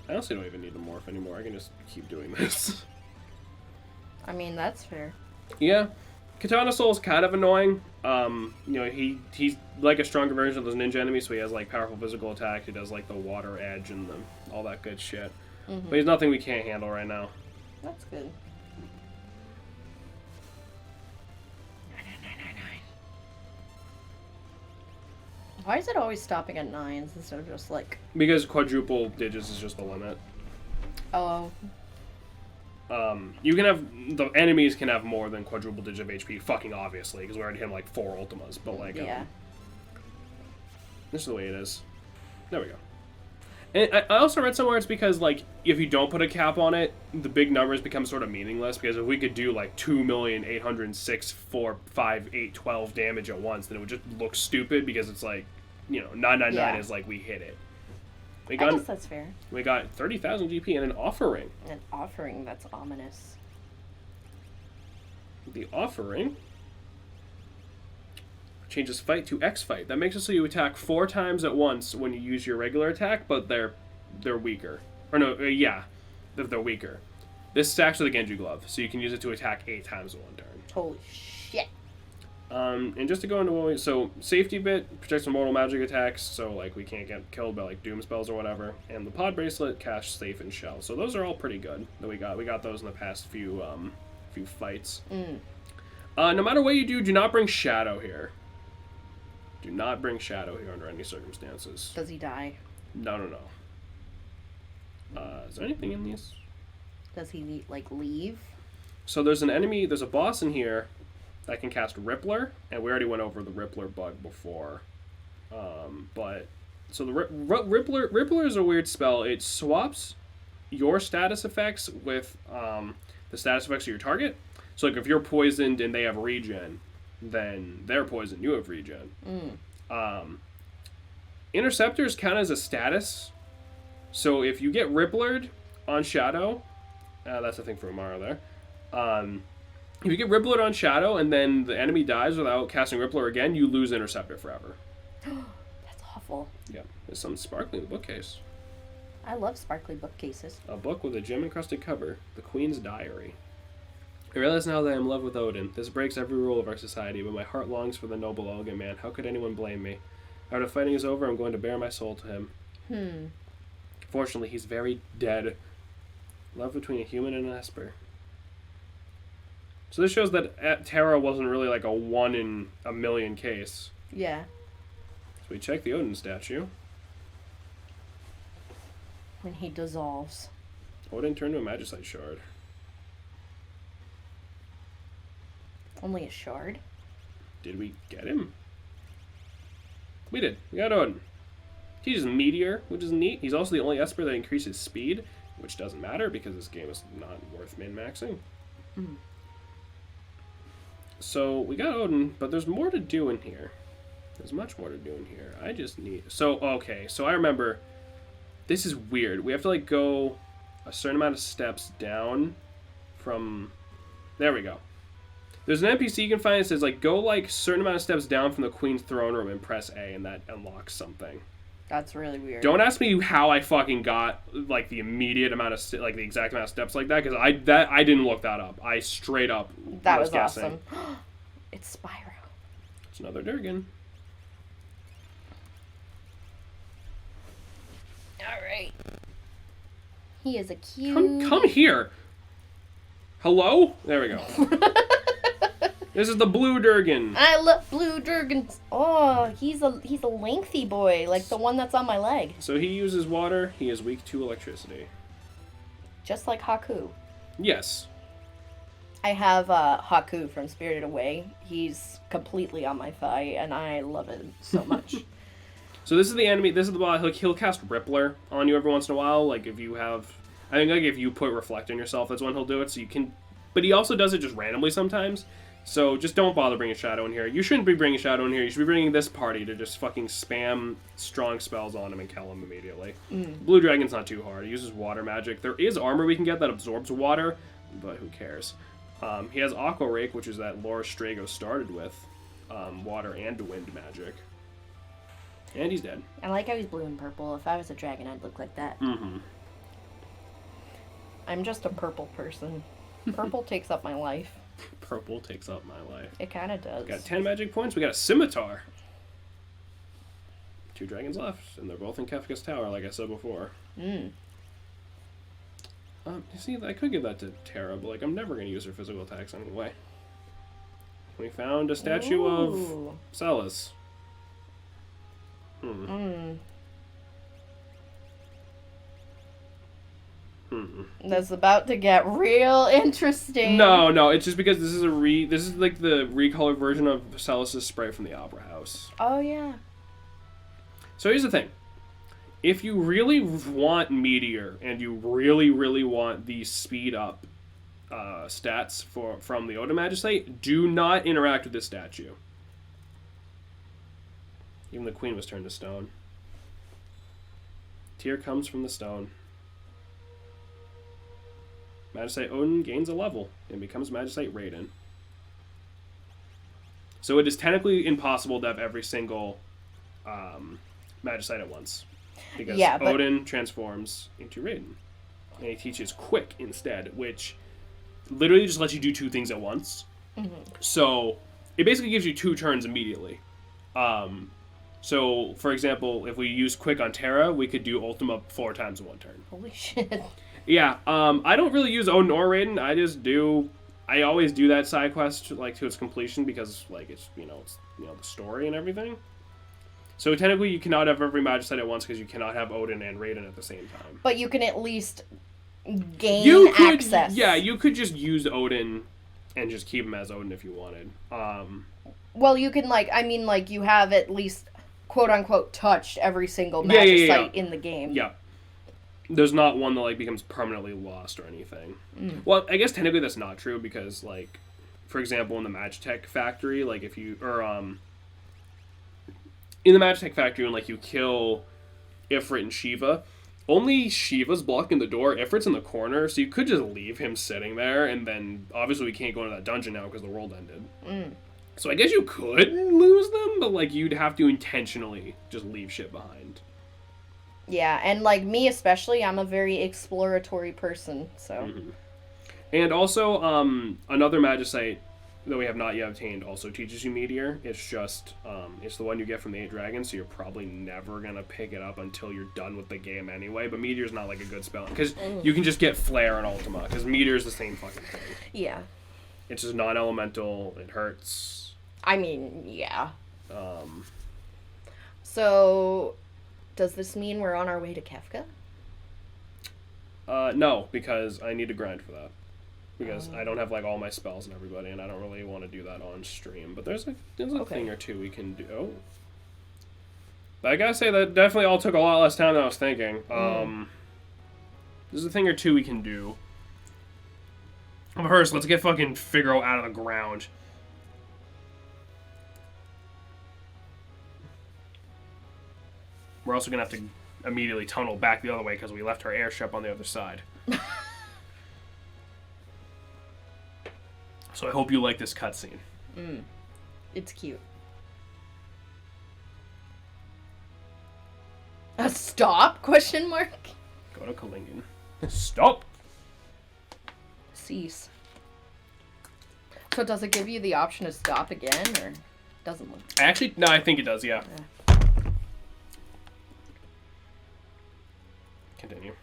I honestly don't even need to morph anymore. I can just keep doing this. I mean, that's fair. Yeah. Katana Soul's kind of annoying. You know, he's like a stronger version of those ninja enemies, so he has like powerful physical attack. He does like the water edge and all that good shit. But he's nothing we can't handle right now. That's good. Why is it always stopping at 9s instead of just like... Because quadruple digits is just the limit. Oh. You can have... The enemies can have more than quadruple digit of HP, fucking obviously, because we already hit like 4 ultimas, but like... Yeah. This is the way it is. There we go. And I also read somewhere it's because, like, if you don't put a cap on it, the big numbers become sort of meaningless, because if we could do, like, 2,806,458,12 damage at once, then it would just look stupid, because it's like, you know, 999 is like, we hit it. I guess that's fair. We got 30,000 GP and an offering. An offering, that's ominous. The offering changes fight to X fight. That makes it so you attack 4 times at once when you use your regular attack, but they're weaker. Or no, they're weaker. This stacks with a Genji glove, so you can use it to attack 8 times in one turn. Holy shit. And just to go into what we... So, safety bit protects from mortal magic attacks, so like we can't get killed by like doom spells or whatever. And the pod bracelet casts safe and shell. So those are all pretty good that we got. We got those in the past few fights. No matter what you do not bring Shadow here. Do not bring Shadow here under any circumstances. Does he die? No. Is there anything in these? Does he, like, leave? So there's a boss in here that can cast Rippler, and we already went over the Rippler bug before. So the Rippler is a weird spell. It swaps your status effects with the status effects of your target. So like if you're poisoned and they have regen, then they're poisoned, you have regen. Interceptors count as a status. So if you get Ripplered on Shadow, that's a thing for Umara there. If you get Rippler on Shadow and then the enemy dies without casting Rippler again, you lose Interceptor forever. That's awful. Yeah, there's something sparkly in the bookcase. I love sparkly bookcases. A book with a gem-encrusted cover, The Queen's Diary. I realize now that I am in love with Odin. This breaks every rule of our society, but my heart longs for the noble, elegant man. How could anyone blame me? After fighting is over, I'm going to bare my soul to him. Fortunately, he's very dead. Love between a human and an Esper. So this shows that Terra wasn't really like a 1 in a million case. Yeah. So we check the Odin statue. When he dissolves. Odin turned to a Magicite shard. Only a shard? Did we get him? We did. We got Odin. He uses Meteor, which is neat. He's also the only Esper that increases speed, which doesn't matter because this game is not worth min-maxing. So we got Odin, but there's more to do in here. There's much more to do in here. I just need... So, okay. So I remember... This is weird. We have to, like, go a certain amount of steps down from... There we go. There's an NPC you can find that says, like, go, like, a certain amount of steps down from the Queen's throne room and press A, and that unlocks something. That's really weird. Don't ask me how I fucking got, like, the immediate amount of... like, the exact amount of steps like that, because I didn't look that up. I straight up That was guessing. awesome. It's Spyro. It's another Durgan. Alright. He is a cute... Come here. Hello? There we go. This is the blue Durgan. I love blue Durgans. Oh, he's a lengthy boy, like the one that's on my leg. So he uses water. He is weak to electricity. Just like Haku. Yes. I have Haku from Spirited Away. He's completely on my thigh, and I love it so much. So this is the enemy. This is the boss. Like, he'll cast Rippler on you every once in a while. Like if you have, I think like if you put Reflect on yourself, that's when he'll do it. So you can, but he also does it just randomly sometimes. So just don't bother bringing Shadow in here. You shouldn't be bringing Shadow in here. You should be bringing this party to just fucking spam strong spells on him and kill him immediately. Blue Dragon's not too hard. He uses water magic. There is armor we can get that absorbs water, but who cares? He has Aqua Rake, which is that Laura Strago started with, water and wind magic. And he's dead. I like how he's blue and purple. If I was a dragon, I'd look like that. I'm just a purple person. Purple takes up my life. Purple takes up my life. It kind of does. Got 10 magic points. We got a scimitar. 2 dragons left, and they're both in Kefka's Tower, like I said before. You see, I could give that to Terra, but like I'm never going to use her physical attacks anyway. We found a statue of Celis. That's about to get real interesting. No, it's just because this is like the recolored version of Celis' spray from the Opera House. Oh yeah. So here's the thing. If you really want Meteor and you really, really want the speed up stats from the Odin Magistrate, do not interact with this statue. Even the Queen was turned to stone. Tear comes from the stone. Magistrate Odin gains a level and becomes Magistrate Raiden. So it is technically impossible to have every single Magistrate at once. Because Odin transforms into Raiden. And he teaches Quick instead, which literally just lets you do 2 things at once. So it basically gives you 2 turns immediately. So, for example, if we use Quick on Terra, we could do Ultima 4 times in 1 turn. Holy shit. Yeah, I don't really use Odin or Raiden. I always do that side quest like to its completion because like it's the story and everything. So technically, you cannot have every Magistrate at once because you cannot have Odin and Raiden at the same time. But you can at least gain access. Yeah, you could just use Odin and just keep him as Odin if you wanted. Well, you can you have at least quote unquote touched every single Magistrate in the game. Yeah. There's not one that like becomes permanently lost or anything. Well, I guess technically that's not true because like, for example, in the Magitech factory, like if you in the Magitech factory when like you kill Ifrit and Shiva, only Shiva's blocking the door. Ifrit's in the corner, so you could just leave him sitting there, and then obviously we can't go into that dungeon now because the world ended. So I guess you could lose them, but like you'd have to intentionally just leave shit behind. Yeah, and like me especially, I'm a very exploratory person, so. And also, another Magicite that we have not yet obtained also teaches you Meteor. It's just, it's the one you get from the 8 Dragons, so you're probably never going to pick it up until you're done with the game anyway. But Meteor's not like a good spell, because you can just get Flare and Ultima, because Meteor's the same fucking thing. Yeah. It's just non-elemental, it hurts. I mean, yeah. So, does this mean we're on our way to Kefka? No, because I need to grind for that. Because I don't have like all my spells and everybody, and I don't really want to do that on stream. But there's a thing or two we can do. Oh. But I gotta say that definitely all took a lot less time than I was thinking. There's a thing or two we can do. But first, let's get fucking Figaro out of the ground. We're also gonna have to immediately tunnel back the other way because we left our airship on the other side. So I hope you like this cutscene. It's cute. A stop? Question mark? Go to Kalingen. Stop! Cease. So does it give you the option to stop again, or doesn't look? Actually, no, I think it does, yeah. Continue.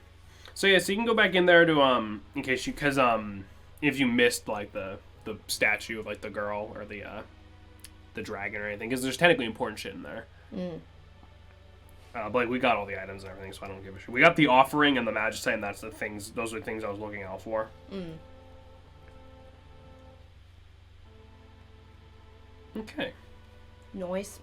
So yeah, so you can go back in there to, in case you, because, if you missed, like, the statue of like the girl or the dragon or anything, because there's technically important shit in there. But like we got all the items and everything, so I don't give a shit. We got the offering and the Magicite, and that's the things. Those are the things I was looking out for. Okay. Noise.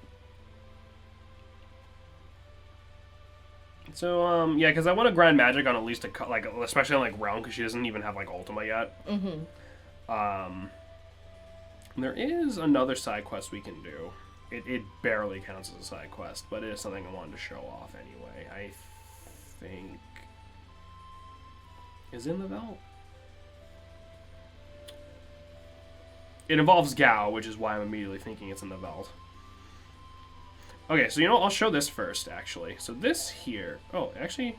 So yeah, because I want to grind magic on at least like especially on like Realm, because she doesn't even have like Ultima yet. There is another side quest we can do. It barely counts as a side quest, but it is something I wanted to show off anyway. I think is in the Veld. It involves Gao, which is why I'm immediately thinking it's in the Veld. Okay, so you know what? I'll show this first, actually. So this here... Oh, actually...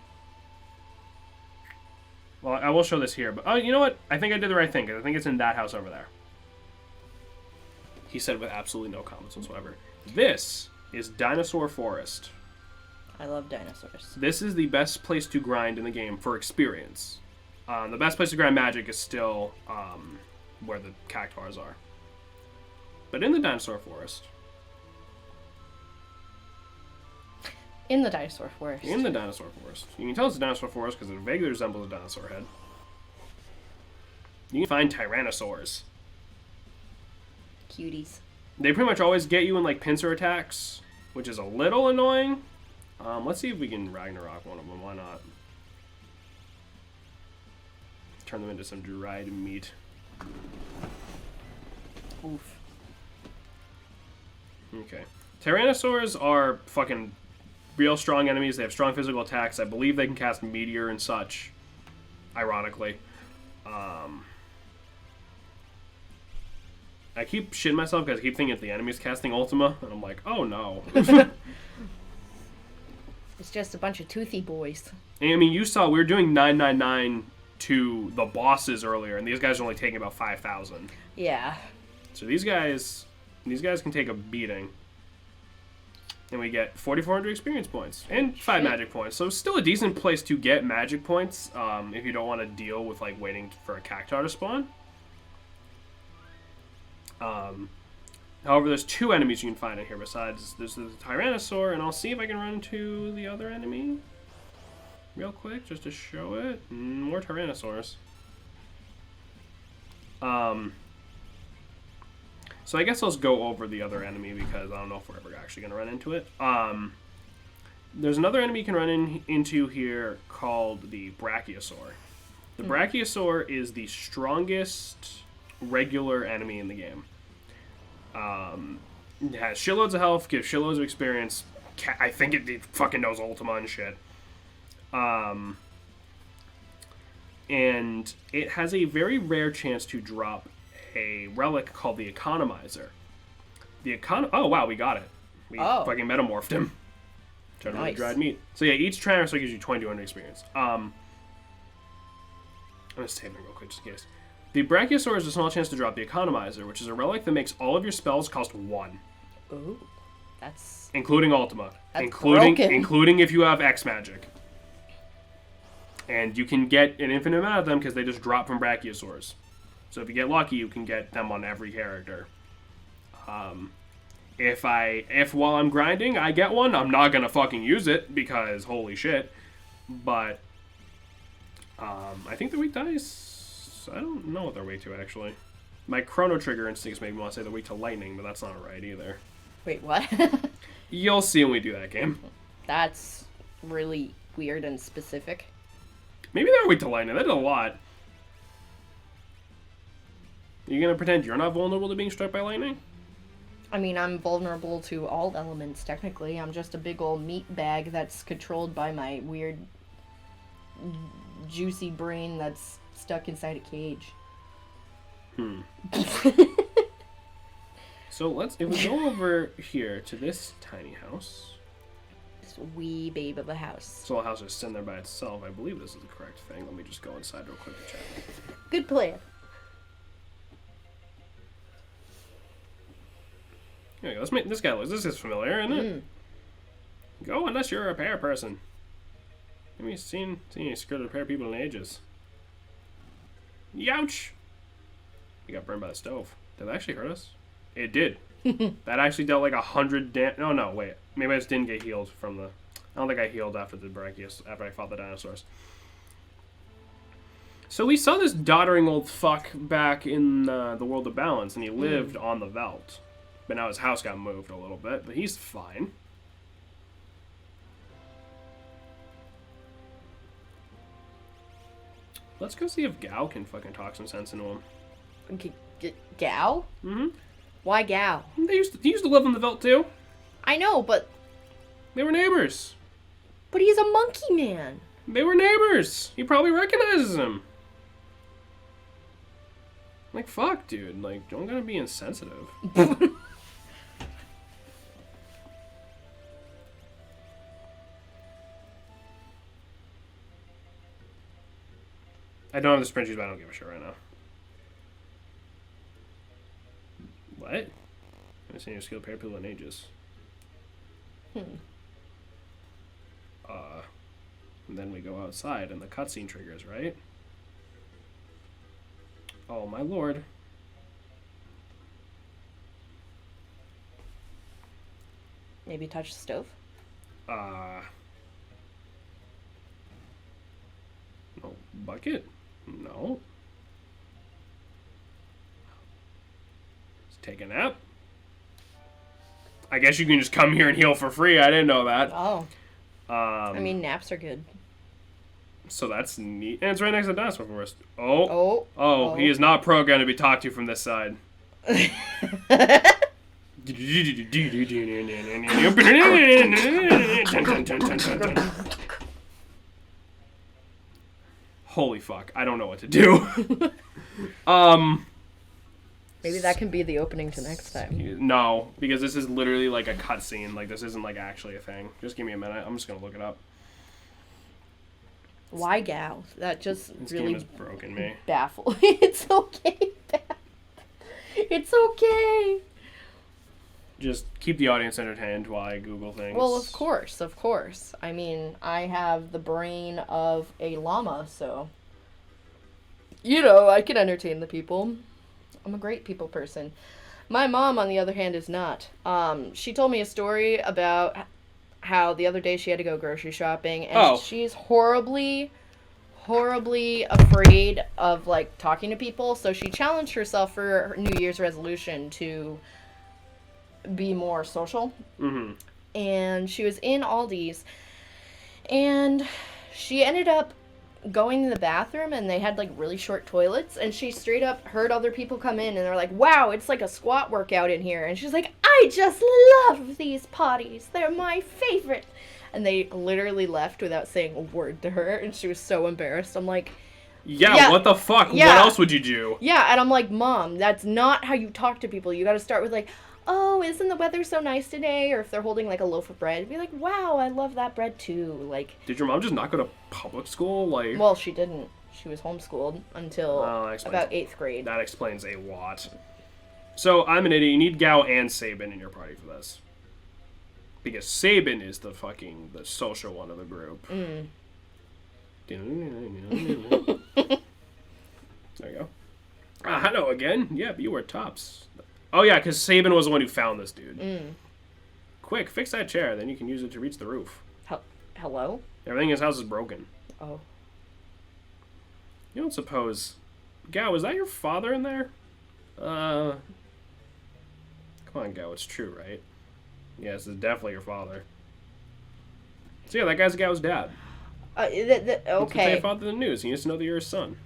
Well, I will show this here, but... Oh, you know what? I think I did the right thing, because I think it's in that house over there. He said with absolutely no comments whatsoever. This is Dinosaur Forest. I love dinosaurs. This is the best place to grind in the game for experience. The best place to grind magic is still where the cactuars are. But in the Dinosaur Forest... In the dinosaur forest. In the dinosaur forest. You can tell it's a dinosaur forest because it vaguely resembles a dinosaur head. You can find tyrannosaurs. Cuties. They pretty much always get you in like pincer attacks, which is a little annoying. Let's see if we can Ragnarok one of them. Why not? Turn them into some dried meat. Oof. Okay. Tyrannosaurs are fucking real strong enemies. They have strong physical attacks. I believe they can cast Meteor and such. Ironically. I keep shitting myself because I keep thinking if the enemy's casting Ultima, and I'm like, oh no. It's just a bunch of toothy boys. And, I mean, you saw we were doing 999 to the bosses earlier, and these guys are only taking about 5,000. Yeah. So these guys can take a beating. And we get 4,400 experience points and 5 magic points. So it's still a decent place to get magic points if you don't want to deal with like waiting for a cactuar to spawn. However, there's 2 enemies you can find in here besides there's the Tyrannosaur, and I'll see if I can run into the other enemy real quick just to show it. More Tyrannosaurs. So I guess I'll just go over the other enemy because I don't know if we're ever actually going to run into it. There's another enemy you can run into here called the Brachiosaur. The Brachiosaur is the strongest regular enemy in the game. It has shitloads of health, gives shitloads of experience. I think it fucking knows Ultima and shit. And it has a very rare chance to drop a relic called the Economizer. Oh, wow, we got it. We fucking metamorphed him. Trying to make dried meat. So yeah, each transfer gives you 2200 experience. I'm gonna save it real quick just in case. The Brachiosaur has a small chance to drop the Economizer, which is a relic that makes all of your spells cost 1. Ooh, that's... Including Ultima. That's including if you have X magic. And you can get an infinite amount of them because they just drop from Brachiosaurs. So if you get lucky, you can get them on every character. If while I'm grinding I get one, I'm not gonna fucking use it because holy shit. But I think they're weak to ice. I don't know what they're weak to actually. My Chrono Trigger instincts make me want to say they're weak to lightning, but that's not right either. Wait, what? You'll see when we do that game. That's really weird and specific. Maybe they're weak to lightning. That did a lot. You gonna pretend you're not vulnerable to being struck by lightning? I mean, I'm vulnerable to all elements, technically. I'm just a big old meat bag that's controlled by my weird, juicy brain that's stuck inside a cage. So if we go over here to this tiny house. This wee babe of a house. This little house is sitting there by itself. I believe this is the correct thing. Let me just go inside real quick to check. Good plan. There you go. This is familiar, isn't it? Go unless you're a repair person. Haven't seen any skilled repair people in ages. Youch! We got burned by the stove. Did that actually hurt us? It did. That actually dealt like 100 no, wait. Maybe I just didn't get healed from the... I don't think I healed after after I fought the dinosaurs. So we saw this doddering old fuck back in the World of Balance, and he lived on the Veldt. But now his house got moved a little bit, but he's fine. Let's go see if Gao can fucking talk some sense into him. Gao? Mm-hmm. Why Gao? He used to live on the Veldt too. I know, but... They were neighbors. But he's a monkey man. They were neighbors. He probably recognizes him. Like, fuck, dude. Like, don't gotta be insensitive. I don't have the sprint shoes, but I don't give a shit right now. What? I haven't seen your skilled pair people in ages. And then we go outside and the cutscene triggers, right? Oh my lord. Maybe touch the stove? No. Bucket? No. Let's take a nap. I guess you can just come here and heal for free. I didn't know that. Oh. I mean, naps are good. So that's neat. And it's right next to the dinosaur forest. Oh. Oh. He is not programmed to be talked to from this side. Holy fuck. I don't know what to do. Maybe that can be the opening to next time. No, because this is literally like a cutscene. Like, this isn't like actually a thing. Just give me a minute. I'm just gonna look it up. Why Gao? That just This really game has broken me. baffled. It's okay, Beth. It's okay. Just keep the audience entertained while I Google things. Well, of course, of course. I mean, I have the brain of a llama, so... You know, I can entertain the people. I'm a great people person. My mom, on the other hand, is not. She told me a story about how the other day she had to go grocery shopping, and she's horribly afraid of, like, talking to people, so she challenged herself for her New Year's resolution to be more social. Mm-hmm. And she was in Aldi's, and she ended up going to the bathroom and they had like really short toilets, and she straight up heard other people come in and they're like, wow, it's like a squat workout in here, and she's like, I just love these potties, they're my favorite. And they literally left without saying a word to her, and she was so embarrassed. I'm like, yeah, what the fuck? Yeah. What else would you do? Yeah, and I'm like, Mom, that's not how you talk to people. You gotta start with like, oh, isn't the weather so nice today? Or if they're holding like a loaf of bread, be like, wow, I love that bread too. Like, did your mom just not go to public school? Like, well, she didn't. She was homeschooled until about 8th grade. That explains a lot. So I'm an idiot. You need Gao and Sabin in your party for this. Because Sabin is the social one of the group. There you go. Hello again. Yep, you were tops. Oh yeah, because Sabin was the one who found this dude. Quick, fix that chair, then you can use it to reach the roof. Hello? Everything in his house is broken. Oh. You don't suppose... Gao, is that your father in there? Come on, Gao, it's true, right? Yes, it's definitely your father. So yeah, that guy's Gao's dad. Okay. Let's tell your father the news. He needs to know that you're his son.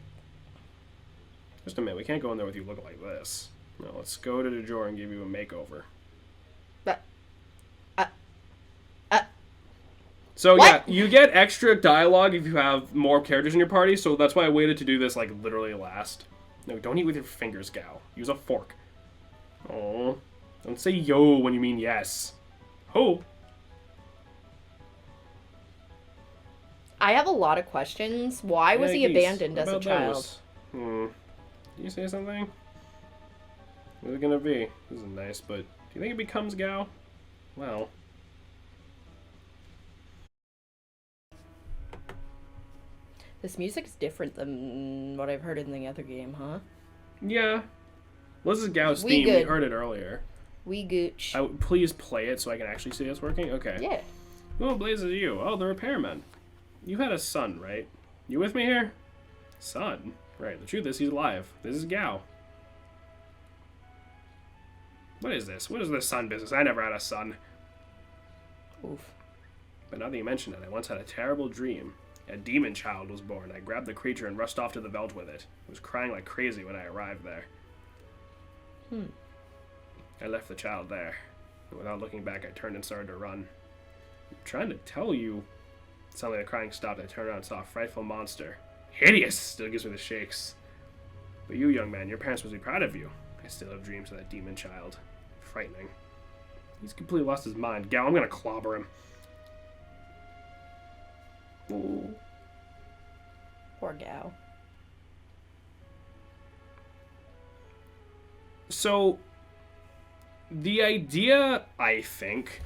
Just a minute, we can't go in there with you looking like this. No, let's go to the drawer and give you a makeover. So what? yeah, you get extra dialogue if you have more characters in your party, so that's why I waited to do this like literally last. No, don't eat with your fingers, Gao. Use a fork. Oh, don't say yo when you mean yes. Ho. I have a lot of questions. Why was he abandoned as a child? Did you say something? What's it gonna be? This is nice, but do you think it becomes Gao? Well. This music's different than what I've heard in the other game, huh? Yeah. Well, this is Gao's theme. We heard it earlier. We gooch. Please play it so I can actually see it's working? Okay. Yeah. Who blazes you? Oh, the repairman. You had a son, right? You with me here? Son? Right, the truth is he's alive. This is Gao. What is this? What is this son business? I never had a son. Oof. But now that you mention it, I once had a terrible dream. A demon child was born. I grabbed the creature and rushed off to the Veld with it. I was crying like crazy when I arrived there. I left the child there. And without looking back, I turned and started to run. I'm trying to tell you. Suddenly the crying stopped. I turned around and saw a frightful monster. Hideous! Still gives me the shakes. But you, young man, your parents must be proud of you. I still have dreams of that demon child. Frightening. He's completely lost his mind. Gao, I'm gonna clobber him. Ooh. Poor Gao. So, the idea, I think,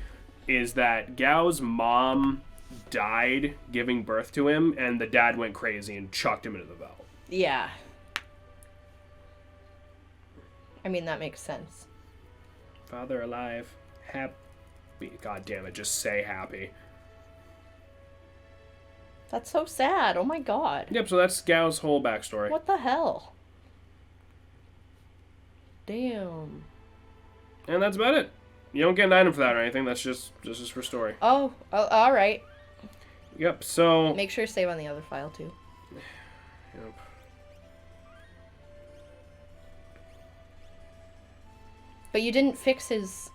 is that Gao's mom died giving birth to him, and the dad went crazy and chucked him into the well. Yeah. I mean, that makes sense. Father alive. Happy. God damn it, just say happy. That's so sad. Oh my god. Yep, so that's Gao's whole backstory. What the hell? Damn. And that's about it. You don't get an item for that or anything. That's just for story. Oh, all right. Yep, so... Make sure to save on the other file, too. Yep. But you didn't fix his...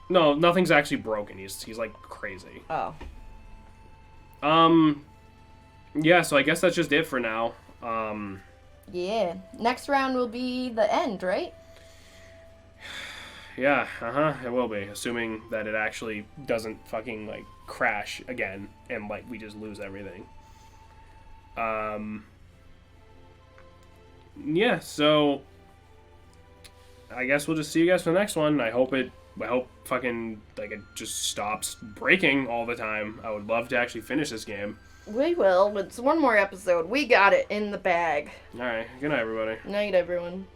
No, nothing's actually broken. He's like, crazy. Oh. Yeah, so I guess that's just it for now. Yeah. Next round will be the end, right? Yeah, it will be. Assuming that it actually doesn't fucking, like, crash again and, like, we just lose everything. Yeah, so... I guess we'll just see you guys for the next one. I hope fucking, like, it just stops breaking all the time. I would love to actually finish this game. We will. It's one more episode. We got it in the bag. Alright, good night, everybody. Night, everyone.